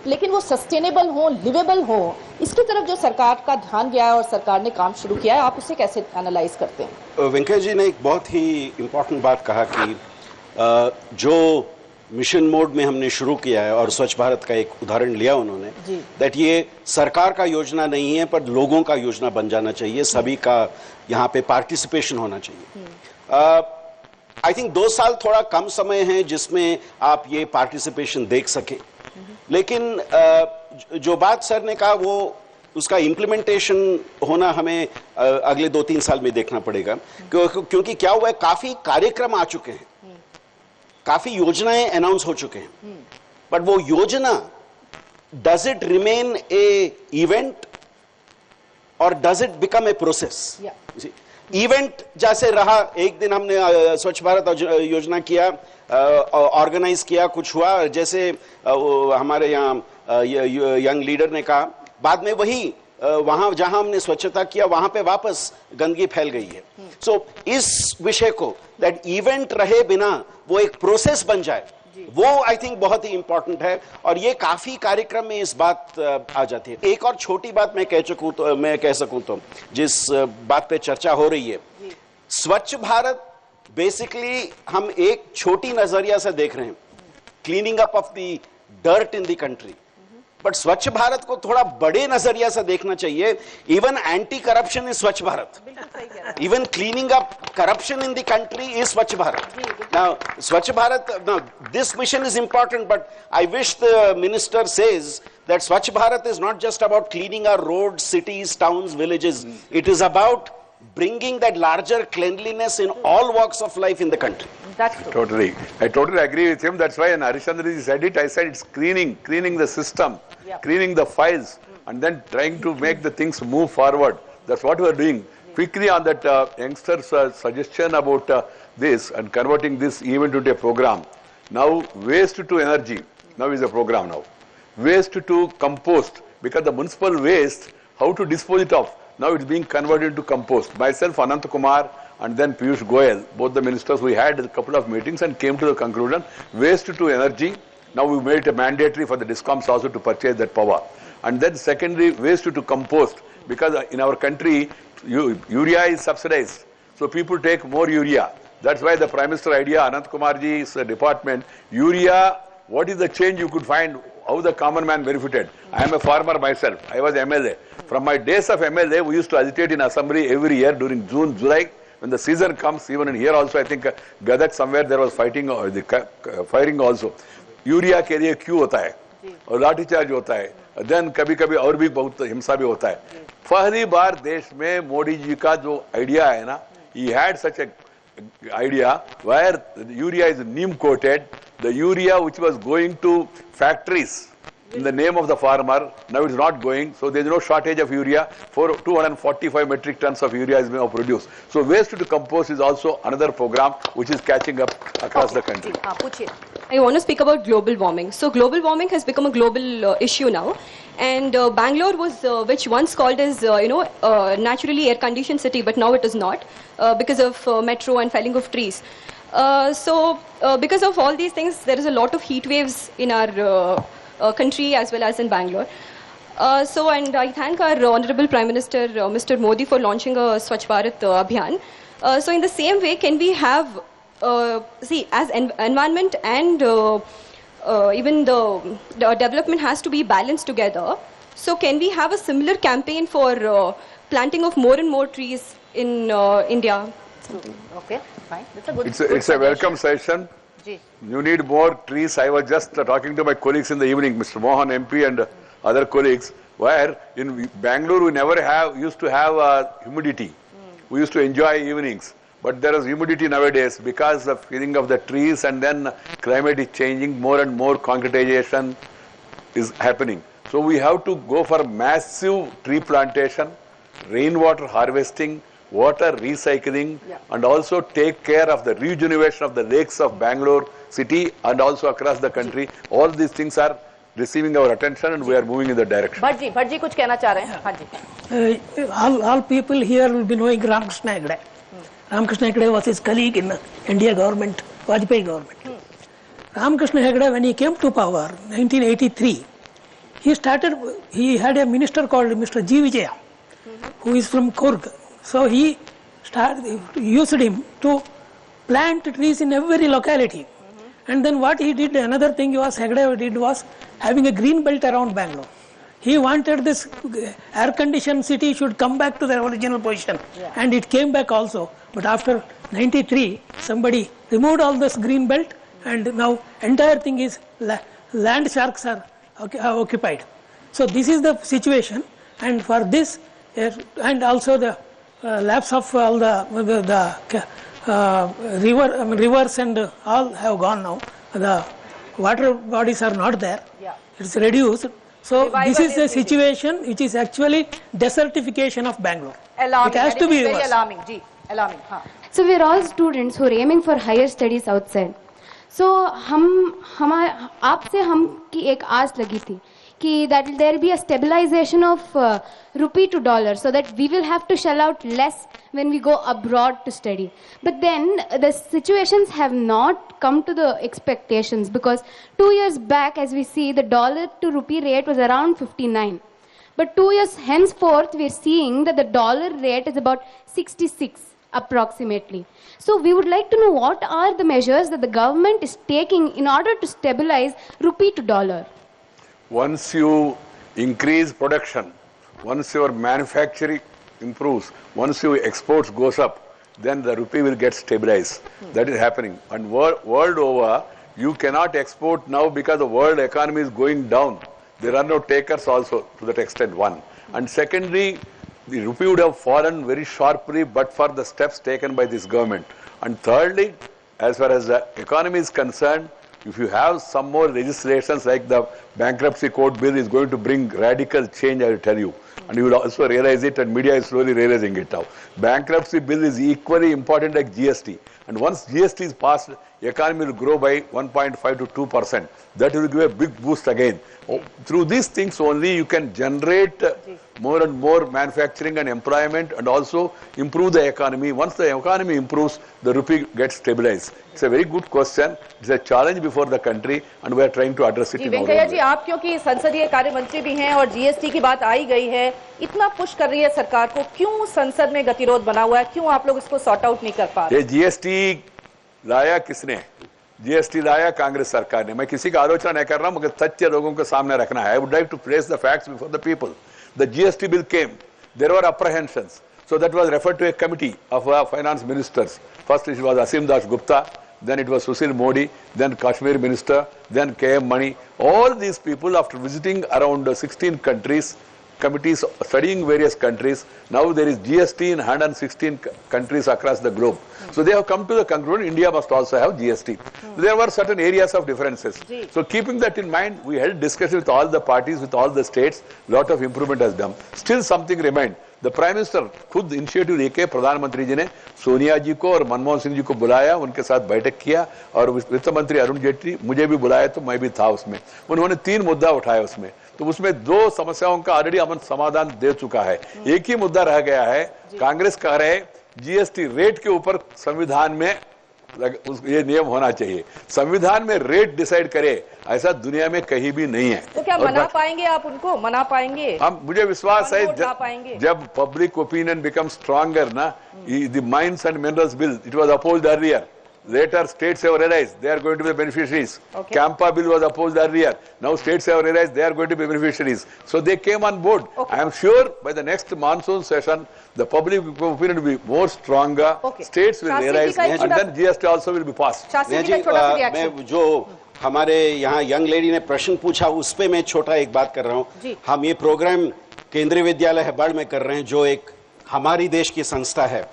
लेकिन वो सस्टेनेबल हो, लिवेबल हो, इसकी तरफ जो सरकार का ध्यान गया है और सरकार ने काम शुरू किया है, आप उसे कैसे एनालाइज करते हैं? वेंकैया जी ने एक बहुत ही इम्पोर्टेंट बात कहा कि जो मिशन मोड में हमने शुरू किया है और स्वच्छ भारत का एक उदाहरण लिया उन्होंने, दैट ये सरकार का योजना नहीं है पर लोगों का योजना बन जाना चाहिए, सभी का यहाँ पे पार्टिसिपेशन होना चाहिए। आई थिंक 2 साल थोड़ा कम समय है जिसमें आप ये पार्टिसिपेशन देख सके, लेकिन जो बात सर ने कहा वो उसका इम्प्लीमेंटेशन होना हमें अगले 2-3 साल में देखना पड़ेगा, क्योंकि क्या हुआ है, काफी कार्यक्रम आ चुके हैं, काफी योजनाएं अनाउंस हो चुके हैं, बट वो योजना does it remain a event और does it become a process? Event जैसे रहा, एक दिन हमने स्वच्छ भारत योजना किया, ऑर्गेनाइज किया, कुछ हुआ, जैसे हमारे यहाँ यंग लीडर ने कहा, बाद में वही वहां जहां हमने स्वच्छता किया वहां पे वापस गंदगी फैल गई है। सो इस विषय को दैट इवेंट रहे बिना वो एक प्रोसेस बन जाए, वो आई थिंक बहुत ही इंपॉर्टेंट है, और ये काफी कार्यक्रम में इस बात आ जाती है। एक और छोटी बात मैं कह सकूं तो जिस बात पे चर्चा हो रही है, स्वच्छ भारत बेसिकली हम एक छोटी नजरिया से देख रहे हैं, cleaning up of the dirt in the country, but स्वच्छ भारत को थोड़ा बड़े नजरिया से देखना चाहिए। इवन एंटी करप्शन इज स्वच्छ Bharat, even cleaning up corruption in the country is स्वच्छ भारत। नाउ स्वच्छ Bharat, now this mission is important, but I wish the minister says that Swachh Bharat is not just about cleaning our roads, cities, towns, villages. It is about bringing that larger cleanliness in all walks of life in the country. That's true. I totally agree with him. That's why when Harishandra said it, I said it's cleaning the system, cleaning the files, and then trying to make the things move forward. That's what we are doing. Quickly on that youngster's suggestion about this and converting this event into a program. Now, waste to energy now is a program now. Waste to compost, because the municipal waste, how to dispose it of, now it's being converted to compost. Myself, Anant Kumar, and then Piyush Goyal, both the ministers, we had a couple of meetings and came to the conclusion, waste to energy, now we made it mandatory for the DISCOMs also to purchase that power. And then secondly, waste to compost, because in our country, urea is subsidized, so people take more urea. That's why the Prime Minister idea, Anant Kumarji's department, urea what is the change you could find, how the common man benefited? I am a farmer myself. I was MLA. From my days of MLA, we used to agitate in assembly every year during June, July. When the season comes, even in here also, I think Gadak somewhere there was fighting or firing also. Urea के लिए क्यों होता है और लाठी charge होता है, then कभी कभी और भी बहुत हिंसा भी होता है. पहली बार देश में मोदी जी का जो आइडिया है ना, he had such a idea where urea is neem coated, the urea which was going to factories in the name of the farmer, now it's not going, so there is no shortage of urea. For 245 metric tons of urea is now produced. So waste to compost is also another program which is catching up across the country. I want to speak about global warming. So global warming has become a global issue now, and Bangalore was which once called as naturally air conditioned city, but now it is not because of metro and felling of trees. So because of all these things, there is a lot of heat waves in our country as well as in Bangalore. And I thank our Honorable Prime Minister Mr. Modi for launching a Swachh Bharat Abhiyan. So in the same way, can we have as environment and even the development has to be balanced together. So can we have a similar campaign for planting of more and more trees in India? Okay, fine. That's a good. It's a welcome session. You need more trees. I was just talking to my colleagues in the evening, Mr. Mohan MP and other colleagues, where in Bangalore we never used to have humidity. We used to enjoy evenings. But there is humidity nowadays because of feeling of the trees, and then climate is changing, more and more concretization is happening. So we have to go for massive tree plantation, rainwater harvesting, water recycling, and also take care of the regeneration of the lakes of Bangalore city and also across the country. All these things are receiving our attention and we are moving in the direction. Bhatt ji कुछ कहना चाह रहे हैं? हाँ जी. All people here will be knowing Ramakrishna Hegde. Ramakrishna Hegde was his colleague in India government, Vajpayee government. Ramakrishna Hegde, when he came to power, 1983, he had a minister called Mr. G. Vijaya, who is from Coorg. So he used him to plant trees in every locality. And then what he did, another thing Hegde did was having a green belt around Bangalore. He wanted this air-conditioned city should come back to their original position, and it came back also. But after 93, somebody removed all this green belt, and now entire thing is land sharks are occupied. So this is the situation, and for this, and also the lapse of all the rivers and all have gone now. The water bodies are not there. It's reduced. So this is a situation which is actually desertification of Bangalore. Alarming. It has to be very alarming. Alarming. हाँ. So we are all students who are aiming for higher studies outside. So आपसे हम की एक आस लगी थी कि that there will be a stabilization of rupee to dollar, so that we will have to shell out less when we go abroad to study. But then the situations have not come to the expectations, because 2 years back, as we see, the dollar to rupee rate was around 59. But 2 years henceforth, we are seeing that the dollar rate is about 66 approximately. So we would like to know what are the measures that the government is taking in order to stabilize rupee to dollar. Once you increase production, once your manufacturing improves, once your exports goes up, then the rupee will get stabilized. That is happening. And world over, you cannot export now because the world economy is going down. There are no takers also to that extent, one. And secondly, the rupee would have fallen very sharply but for the steps taken by this government. And thirdly, as far as the economy is concerned, if you have some more legislations like the bankruptcy code bill is going to bring radical change, I will tell you. And you will also realize it, and media is slowly realizing it now. Bankruptcy bill is equally important like GST. And once GST is passed, the economy will grow by 1.5 to 2%. That will give a big boost again. Through these things only you can generate more and more manufacturing and employment, and also improve the economy. Once the economy improves, the rupee gets stabilized. It's a very good question. It's a challenge before the country, and we are trying to address it. Venkaiah ji, आप क्योंकि संसदीय कार्य मंत्री भी हैं और GST की बात आई गई है, इतना पुश कर रही है सरकार को, क्यों संसद में गतिरोध बना हुआ है, क्यों आप लोग इसको सॉर्ट आउट नहीं कर पा रहे? ये जीएसटी लाया किसने? जीएसटी लाया कांग्रेस सरकार ने। मैं किसी का आलोचना नहीं कर रहा हूं, मगर तथ्य लोगों के सामने रखना है। I would like to place the facts before the people. The GST bill came, there were apprehensions, so that was referred to a committee of finance ministers. First it was Asim Das Gupta, then it was Sushil Modi, then Kashmir minister, then KM Mani. All these people, after visiting around 16 countries, committees studying various countries, now there is GST in 116 countries across the globe. So they have come to the conclusion India must also have GST. There were certain areas of differences. So keeping that in mind, we held discussion with all the parties, with all the states. Lot of improvement has done. Still something remained. The prime minister खुद initiative लेके प्रधानमंत्री जी ने सोनिया जी को और मनमोहन सिंह जी को बुलाया, उनके साथ बैठक किया, और वित्त मंत्री अरुण जेटली मुझे भी बुलाया, तो मैं भी था उसमें। उन्होंने 3 मुद्दा उठाया उसमें, तो उसमें 2 समस्याओं का ऑलरेडी अमन समाधान दे चुका है। एक ही मुद्दा रह गया है, कांग्रेस कह रहे जीएसटी रेट के ऊपर संविधान में ये नियम होना चाहिए। संविधान में रेट डिसाइड करे, ऐसा दुनिया में कहीं भी नहीं है। तो क्या मना पाएंगे आप उनको? मना पाएंगे? हम, मुझे विश्वास है जब पब्लिक ओपिनियन बिकम स्ट्रॉन्गर ना, the mines and minerals bill it was opposed earlier, later states have realized they are going to be the beneficiaries. Okay. Campa bill was opposed earlier, now states have realized they are going to be beneficiaries, so they came on board. Okay. I am sure by the next monsoon session the public opinion will be more stronger. Okay. States will realize and then GST also will be passed. मैं जो हमारे यहाँ young lady ने प्रश्न पूछा उस पे मैं छोटा एक बात कर रहा हूँ। हम ये प्रोग्राम केंद्रीय विद्यालय हेब्बाड़ में कर रहे हैं, जो एक हमारी देश की संस्था है।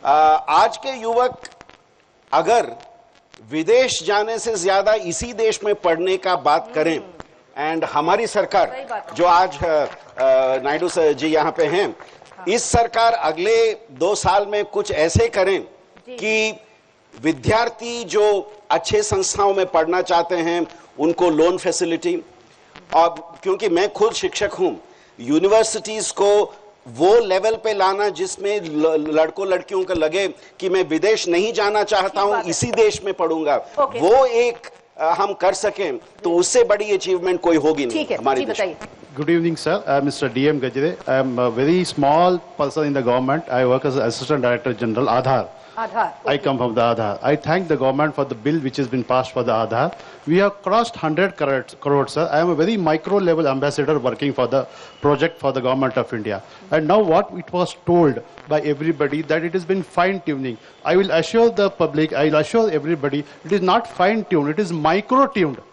आज के युवक अगर विदेश जाने से ज्यादा इसी देश में पढ़ने का बात करें, एंड हमारी सरकार जो आज नायडू जी यहाँ पे हैं, इस सरकार अगले 2 साल में कुछ ऐसे करें कि विद्यार्थी जो अच्छे संस्थाओं में पढ़ना चाहते हैं उनको लोन फैसिलिटी, और क्योंकि मैं खुद शिक्षक हूं, यूनिवर्सिटीज को वो लेवल पे लाना जिसमें लड़कों लड़कियों को लगे कि मैं विदेश नहीं जाना चाहता हूं, इसी देश में पढ़ूंगा, वो एक हम कर सकें तो उससे बड़ी अचीवमेंट कोई होगी नहीं हमारी देश में। Good evening, sir. I am Mr. D.M. Gajre. I am a very small person in the government. I work as Assistant Director General, Aadhaar. Aadhaar. Okay. I come from the Aadhaar. I thank the government for the bill which has been passed for the Aadhaar. We have crossed 100 crores, sir. I am a very micro-level ambassador working for the project for the government of India. And now what it was told by everybody that it has been fine-tuning. I will assure the public, I will assure everybody, it is not fine-tuned, it is micro-tuned.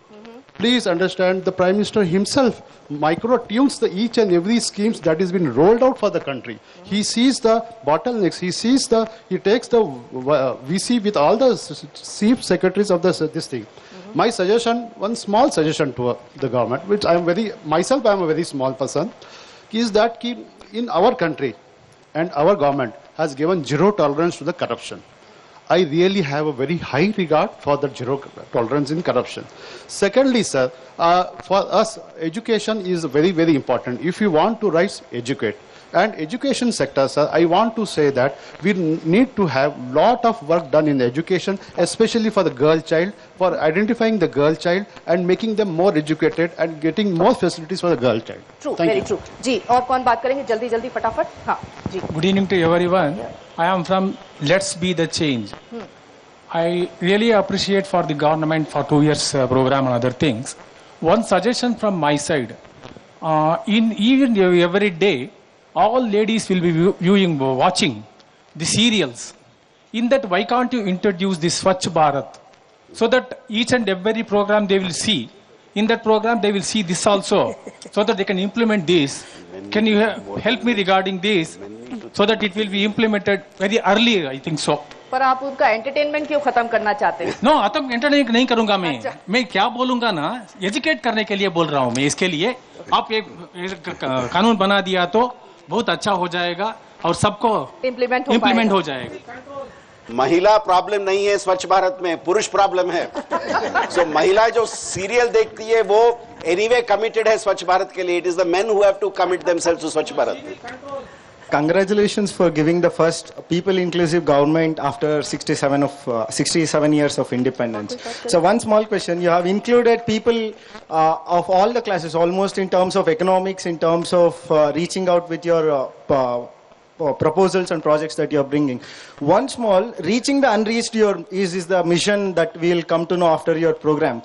Please understand, the Prime Minister himself micro-tunes each and every schemes that has been rolled out for the country. He sees the bottlenecks, he takes the VC with all the chief secretaries of this thing. My suggestion, one small suggestion to the government, which I am a very small person, is that in our country and our government has given zero tolerance to the corruption. I really have a very high regard for the zero tolerance in corruption. Secondly, sir, for us, education is very, very important. If you want to rise, educate. And education sector, sir, I want to say that we need to have lot of work done in education, especially for the girl child, for identifying the girl child and making them more educated and getting more facilities for the girl child. True, very true. जी, और कौन बात करेंगे? जल्दी जल्दी फटाफट. हाँ, जी. Good evening to everyone. I am from Let's Be the Change. I really appreciate for the government for 2 years program and other things. One suggestion from my side, even every day, all ladies will be watching the serials. In that, why can't you introduce the Swachh Bharat? So that each and every program they will see, in that program they will see this also, so that they can implement this. Can you help me regarding this, so that it will be implemented very early, I think so. पर आप उनका entertainment क्यों खत्म करना चाहते हैं? No, अब entertainment नहीं करूंगा मैं. अच्छा. मैं क्या बोलूंगा ना, एजुकेट करने के लिए बोल रहा हूँ मैं. इसके लिए आप एक कानून बना दिया तो बहुत अच्छा हो जाएगा और सबको इम्प्लीमेंट हो जाएगा. महिला प्रॉब्लम नहीं है स्वच्छ भारत में, पुरुष प्रॉब्लम है. सो महिला जो सीरियल देखती है वो एनीवे कमिटेड है स्वच्छ भारत के लिए. It is the men who have to commit themselves to Swachh Bharat. Congratulations for giving the first people-inclusive government after 67 years of independence. So one small question, you have included people of all the classes, almost in terms of economics, in terms of reaching out with your proposals and projects that you are bringing. One small, reaching the unreached is the mission that we will come to know after your program.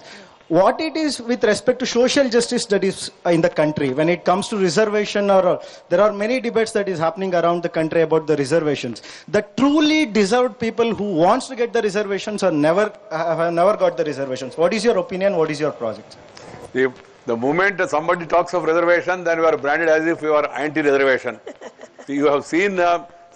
What it is with respect to social justice that is in the country, when it comes to reservation, or there are many debates that is happening around the country about the reservations. The truly deserved people who wants to get the reservations have never got the reservations. What is your opinion? What is your project? The moment somebody talks of reservation, then you are branded as if you are anti-reservation. You have seen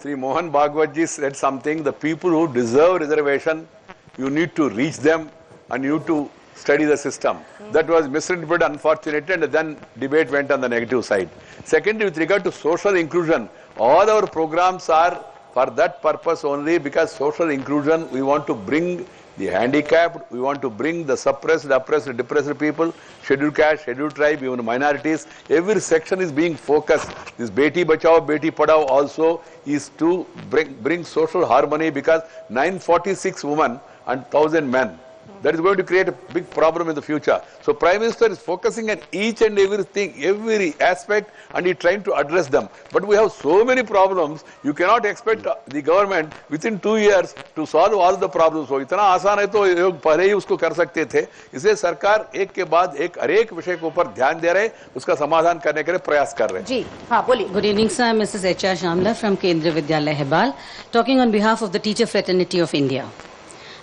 Sri Mohan Bhagwatji said something, the people who deserve reservation, you need to reach them and you need to study the system. That was misinterpreted, unfortunately, and then debate went on the negative side. Secondly, with regard to social inclusion, all our programs are for that purpose only, because social inclusion, we want to bring the handicapped, we want to bring the suppressed, oppressed, depressed people, scheduled caste, scheduled tribe, even minorities. Every section is being focused. This Beti Bachao, Beti Padhao also is to bring social harmony, because 946 women and 1,000 men. That is going to create a big problem in the future. So Prime Minister is focusing on each and everything, every aspect, and he is trying to address them. But we have so many problems, you cannot expect the government within 2 years to solve all the problems. So इतना आसान है तो लोग पहले ही उसको कर सकते थे. इसलिए सरकार एक के बाद एक हर एक विषय के ऊपर ध्यान दे रहे, उसका समाधान करने के लिए प्रयास कर रहे हैं. जी हाँ बोलिए. Good evening sir, Mrs. H.R. Shamla from Kendriya Vidyalaya Hebal, talking on behalf of the Teacher Fraternity of India.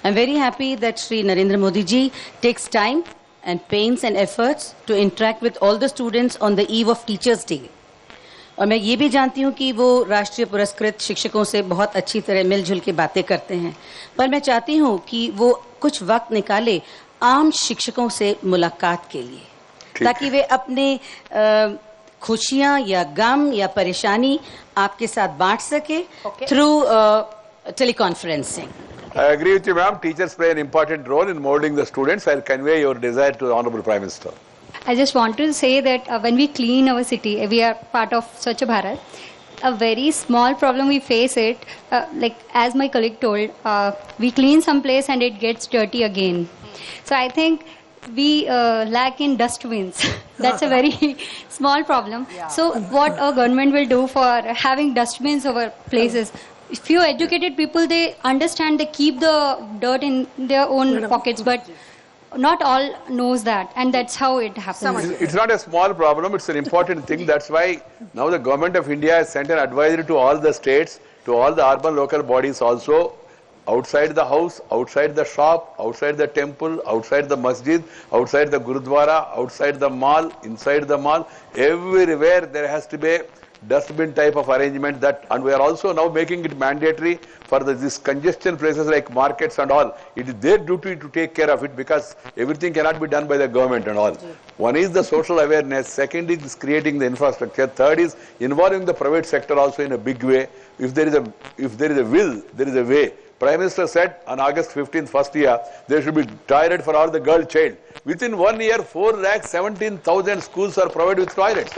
I'm very happy that Sri Narendra Modi ji takes time and pains and efforts to interact with all the students on the eve of Teachers Day. और मैं ये भी जानती हूँ कि वो राष्ट्रीय पुरस्कृत शिक्षकों से बहुत अच्छी तरह मिलजुल के बातें करते हैं, पर मैं चाहती हूँ कि वो कुछ वक्त निकाले आम शिक्षकों से मुलाकात के लिए, ताकि वे अपने खुशियाँ या गम या परेशानी आपके साथ बांट सके through teleconferencing. I agree with you, ma'am. Teachers play an important role in molding the students. I'll convey your desire to the Honorable Prime Minister. I just want to say that when we clean our city, we are part of Swachh Bharat. A very small problem we face it, like as my colleague told, we clean some place and it gets dirty again. So I think we lack in dustbins. That's a very small problem. Yeah. So what our government will do for having dustbins over places? Few educated people, they understand, they keep the dirt in their own pockets, but not all knows that, and that's how it happens. It's not a small problem, it's an important thing. That's why now the government of India has sent an advisory to all the states, to all the urban local bodies also, outside the house, outside the shop, outside the temple, outside the masjid, outside the gurudwara, outside the mall, inside the mall, everywhere there has to be dustbin type of arrangement, that, and we are also now making it mandatory for this congestion places like markets and all. It is their duty to take care of it, because everything cannot be done by the government and all. One is the social awareness, second is creating the infrastructure, third is involving the private sector also in a big way. If there is a will, there is a way. Prime Minister said on August 15th, first year, there should be toilet for all the girl child. Within 1 year, 4,17,000 schools are provided with toilets.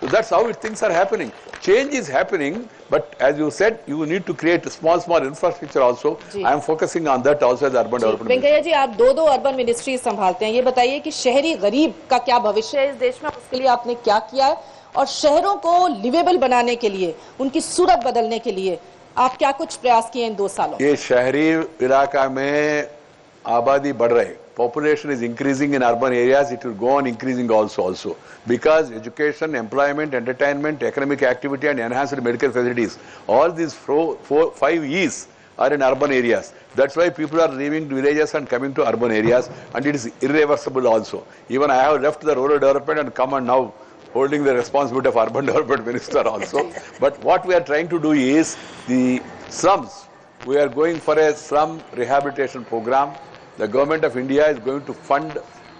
So that's how things are happening. Change is happening, but as you said, you need to create a small infrastructure also. I am focusing on that also as urban development. Venkaiah ji, आप दो urban ministry संभालते हैं, ये बताइए कि शहरी गरीब का क्या भविष्य है इस देश में, उसके लिए आपने क्या किया है, और शहरों को लिवेबल बनाने के लिए, उनकी सूरत बदलने के लिए आप क्या कुछ प्रयास किए इन 2 सालों? ये शहरी इलाका में आबादी बढ़ रही, population is increasing in urban areas, it will go on increasing also because education, employment, entertainment, economic activity and enhanced medical facilities, all these 5 E's are in urban areas. That's why people are leaving villages and coming to urban areas, and it is irreversible also. Even I have left the rural development and come and now holding the responsibility of urban development minister also. But what we are trying to do is the slums. We are going for a slum rehabilitation program. The government of India is going to fund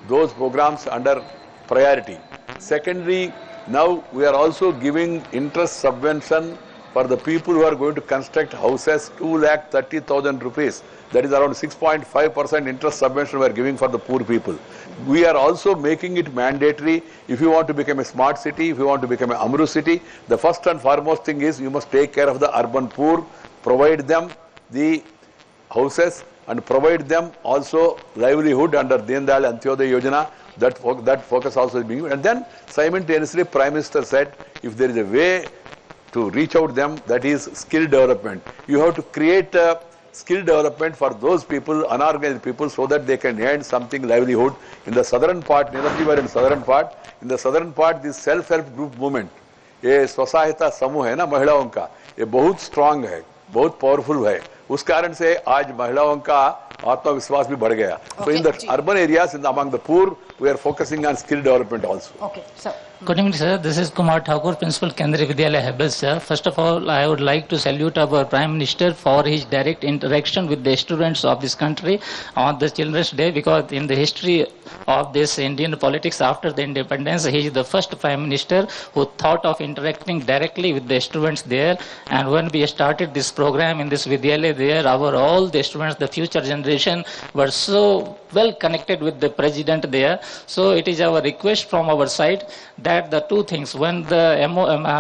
those programs under priority. Secondly, now we are also giving interest subvention for the people who are going to construct houses, 2,30,000 rupees. That is around 6.5% interest subvention we are giving for the poor people. We are also making it mandatory. If you want to become a smart city, if you want to become an Amru city, the first and foremost thing is you must take care of the urban poor, provide them the houses and provide them also livelihood under Deen Dayal Antyodaya Yojana. That focus also is being, and then simultaneously Prime Minister said if there is a way to reach out them, that is skill development. You have to create skill development for those people, unorganized people, so that they can earn something livelihood. In the southern part, Niraji were in southern part. In the southern part, this self-help group movement, ये स्वसहायता समूह है ना महिलाओं का, ये बहुत strong है, बहुत पावरफुल है. उस कारण से आज महिलाओं का आत्मविश्वास भी बढ़ गया. So in the urban areas, among the poor, we are focusing on skill development also. Okay, sir. Good evening, sir. This is Kumar Thakur, Principal Kendriya Vidyalaya Hebel, sir. First of all, I would like to salute our Prime Minister for his direct interaction with the students of this country on the Children's Day, because in the history of this Indian politics after the independence, he is the first Prime Minister who thought of interacting directly with the students there. And when we started this program in this Vidyalaya there, all the students, the future generation, were so well connected with the President there. So it is our request from our side that the two things, when the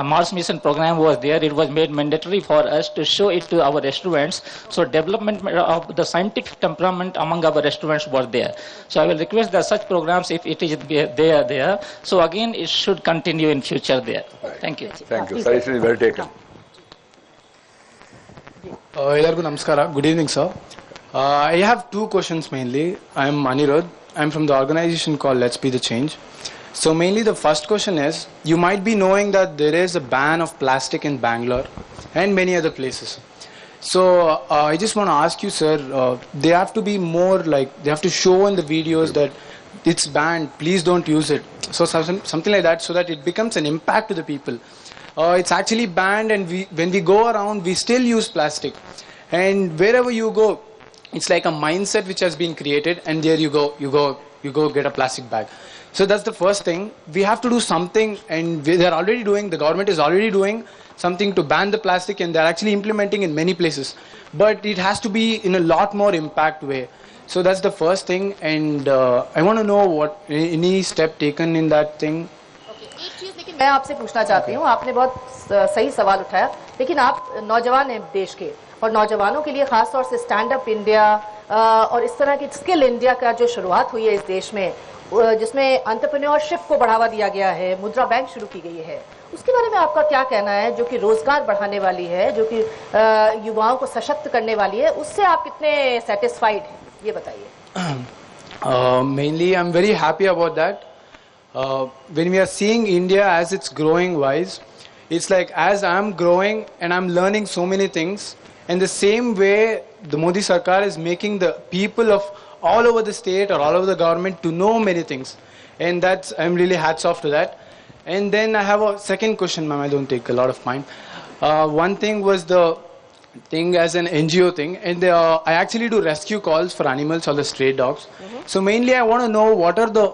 Mars mission program was there, it was made mandatory for us to show it to our students. So development of the scientific temperament among our students was there. So I will request that such programs, if it is there, so again it should continue in future there. Right. Thank you. Thank you. Suggestion is well taken. Elargu namaskara. Good evening, sir. I have two questions mainly. I am Anirudh. I am from the organization called Let's Be the Change. So mainly the first question is, you might be knowing that there is a ban of plastic in Bangalore and many other places. So I just want to ask you, sir, they have to be more like, they have to show in the videos that it's banned, please don't use it. So something like that, so that it becomes an impact to the people. It's actually banned, and when we go around, we still use plastic. And wherever you go, it's like a mindset which has been created, and there you go get a plastic bag. So that's the first thing. We have to do something, and they're already doing, the government is already doing something to ban the plastic, and they're actually implementing in many places. But it has to be in a lot more impact way. So that's the first thing, and I want to know what any step taken in that thing. एक चीज लेकिन मैं आपसे पूछना चाहती हूँ, आपने बहुत सही सवाल उठाया, लेकिन आप नौजवान हैं देश के, और नौजवानों के लिए खास तौर से स्टैंड अप इंडिया और इस तरह की स्किल इंडिया का जो शुरुआत हुई है इस देश में, जिसमें एंटरप्रेन्योरशिप को बढ़ावा दिया गया है, मुद्रा बैंक शुरू की गई है, उसके बारे में आपका क्या कहना है, जो कि रोजगार बढ़ाने वाली है, जो कि युवाओं को सशक्त करने वाली है, उससे आप कितने सेटिस्फाइड हैं, ये बताइए. Mainly I'm very happy about that. When we are seeing India as it's growing wise, it's like as I'm growing and I'm learning so many things, and the same way the Modi Sarkar is making the people of all over the state or all over the government to know many things, and that's, I'm really hats off to that. And then I have a second question, ma'am, I don't take a lot of time. One thing was the thing as an NGO thing, and I actually do rescue calls for animals or the stray dogs. So mainly I want to know what are the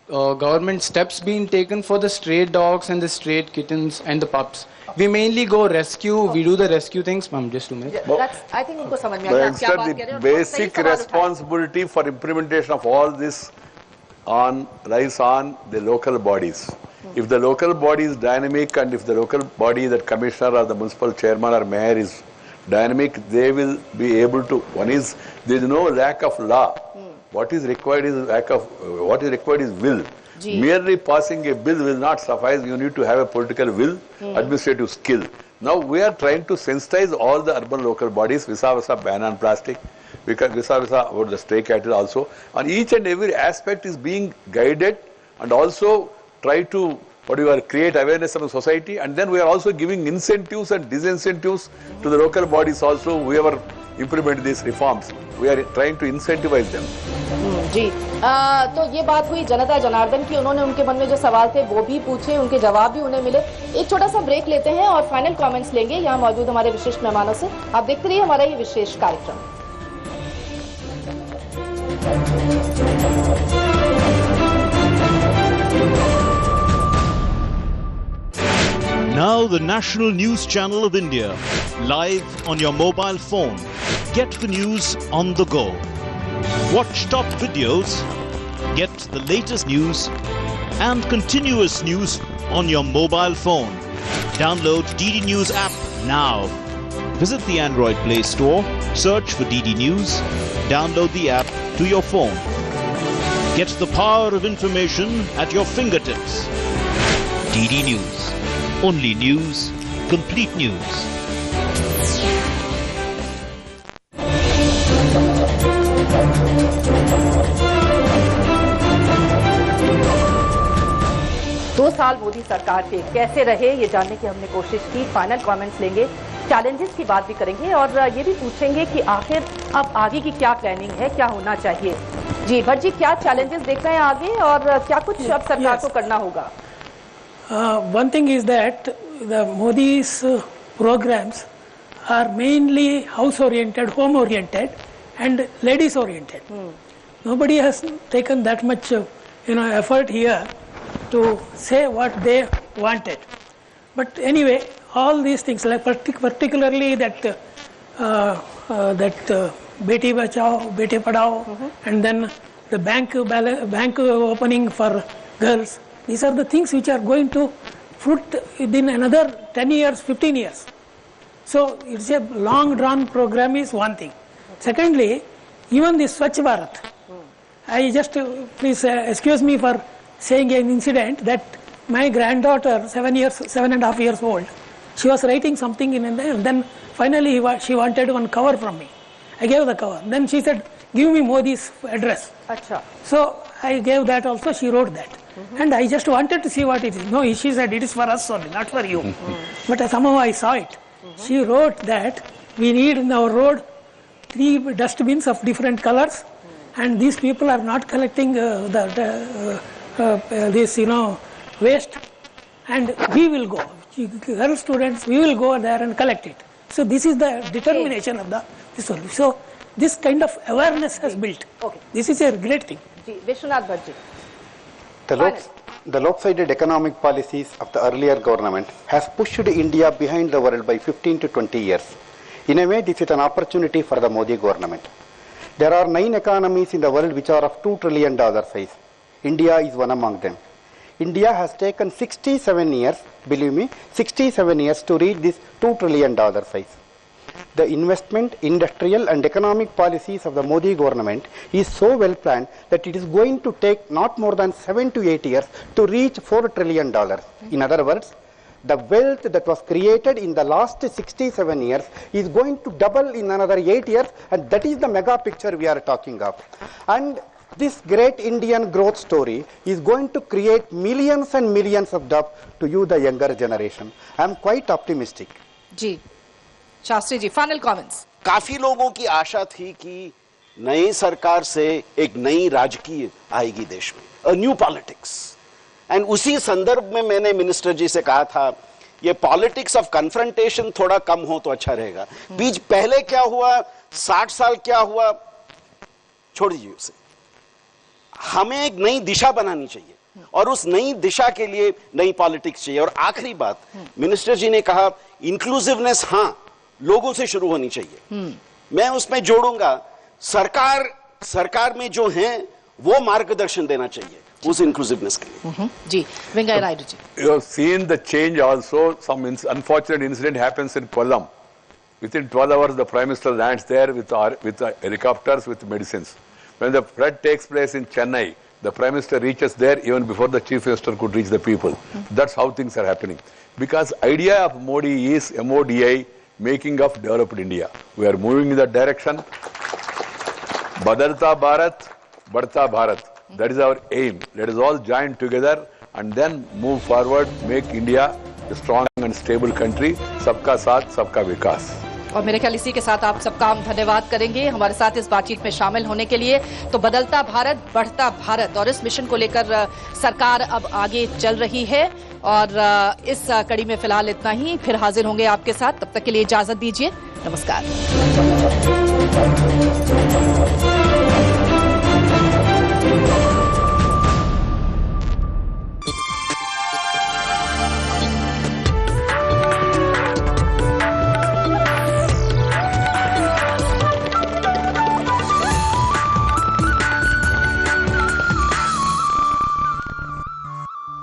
government steps being taken for the stray dogs and the stray kittens and the pups. We mainly go rescue, we do the rescue things. Ma'am, just 2 minutes. I think उनको समझ में आ गया क्या बात कह रहे हैं. The basic responsibility for implementation of all this lies on the local bodies. If the local body is dynamic, and if the local body, that commissioner or the municipal chairman or mayor is dynamic, they will be able to. One is, there is no lack of law. What is required is will. Merely passing a bill will not suffice. You need to have a political will, administrative skill. Now we are trying to sensitize all the urban local bodies vis-a-vis ban on plastic, vis-a-vis about the stray cattle also. And each and every aspect is being guided, and also try to create awareness of the society. And then we are also giving incentives and disincentives to the local bodies also, whoever implement these reforms. We are trying to incentivize them. जी, तो ये बात हुई जनता जनार्दन की, उन्होंने उनके मन में जो सवाल थे वो भी पूछे, उनके जवाब भी उन्हें मिले. एक छोटा सा ब्रेक लेते हैं और फाइनल कमेंट्स लेंगे यहाँ मौजूद हमारे विशिष्ट मेहमानों से. आप देखते रहिए हमारा ये विशेष कार्यक्रम. Now the National News Channel of India, live on your mobile phone. Get the news on the go. Watch top videos, get the latest news and continuous news on your mobile phone. Download DD News app now. Visit the Android Play Store, search for DD News, download the app to your phone. Get the power of information at your fingertips. DD News. Only news complete news. दो साल मोदी सरकार के कैसे रहे ये जानने की हमने कोशिश की। फाइनल कमेंट्स लेंगे, चैलेंजेस की बात भी करेंगे और ये भी पूछेंगे कि आखिर अब आगे की क्या प्लानिंग है, क्या होना चाहिए। जी भट्ट जी, क्या चैलेंजेस देख रहे हैं आगे और क्या कुछ अब सरकार को करना होगा? One thing is that the Modi's programs are mainly house oriented, home oriented and ladies oriented. Nobody has taken that much effort here to say what they wanted. But anyway, all these things, like particularly that Beti Bachao, Beti Padhao, and then the bank opening for girls. These are the things which are going to fruit within another 10 years, 15 years. So it's a long drawn program is one thing. Secondly, even the Swachh Bharat. I just, please excuse me for saying an incident that my granddaughter, 7.5 years old, she was writing something in there, and then finally she wanted one cover from me. I gave the cover. Then she said, give me Modi's address. Achha. So I gave that also, she wrote that. And I just wanted to see what it is. No, she said, it is for us only, not for you. But somehow I saw it. She wrote that we need in our road 3 dustbins of different colors, and these people are not collecting this, waste, and we will go. Girl students, we will go there and collect it. So this is the determination of this one. So this kind of awareness has built. Okay. This is a great thing. Vishwanath Bhatt ji. The lopsided economic policies of the earlier government has pushed India behind the world by 15 to 20 years. In a way, this is an opportunity for the Modi government. There are 9 economies in the world which are of $2 trillion size. India is one among them. India has taken 67 years, believe me, 67 years to reach this $2 trillion size. The investment, industrial and economic policies of the Modi government is so well planned that it is going to take not more than 7 to 8 years to reach $4 trillion. In other words, the wealth that was created in the last 67 years is going to double in another 8 years, and that is the mega picture we are talking of. And this great Indian growth story is going to create millions and millions of jobs to you, the younger generation. I am quite optimistic. जी Shastri ji, final comments. काफी लोगों की आशा थी कि नई सरकार से एक नई राजकीय आएगी देश में, अ न्यू पॉलिटिक्स, एंड उसी संदर्भ में मैंने मिनिस्टर जी से कहा था ये पॉलिटिक्स ऑफ कन्फ्रंटेशन थोड़ा कम हो तो अच्छा रहेगा। बीच पहले क्या हुआ, 60 साल क्या हुआ, छोड़ दीजिए उसे। हमें एक नई दिशा बनानी चाहिए और उस नई दिशा के लिए नई पॉलिटिक्स चाहिए। और आखिरी बात, मिनिस्टर जी ने कहा इंक्लूसिवनेस, हाँ, लोगों से शुरू होनी चाहिए। मैं उसमें जोड़ूंगा सरकार में जो हैं वो मार्गदर्शन देना चाहिए उस इंक्लूसिवनेस के लिए। जी Venkaiah Naidu ji, you have seen the change also. Some unfortunate incident happens in Kollam. Within 12 hours the Prime Minister lands there with helicopters, with medicines. When the flood takes place in Chennai, the Prime Minister reaches there even before the Chief Minister could reach the people. That's how things are happening. Because idea of Modi is MODI, making of developed India. We are moving in that direction. Badalta Bharat, Badhta Bharat. That is our aim. Let us all join together and then move forward, make India a strong and stable country. Sabka Saath, Sabka Vikas. और मेरे ख्याल इसी के साथ आप सबका हम धन्यवाद करेंगे हमारे साथ इस बातचीत में शामिल होने के लिए। तो बदलता भारत, बढ़ता भारत, और इस मिशन को लेकर सरकार अब आगे चल रही है। और इस कड़ी में फिलहाल इतना ही, फिर हाजिर होंगे आपके साथ। तब तक के लिए इजाजत दीजिए, नमस्कार।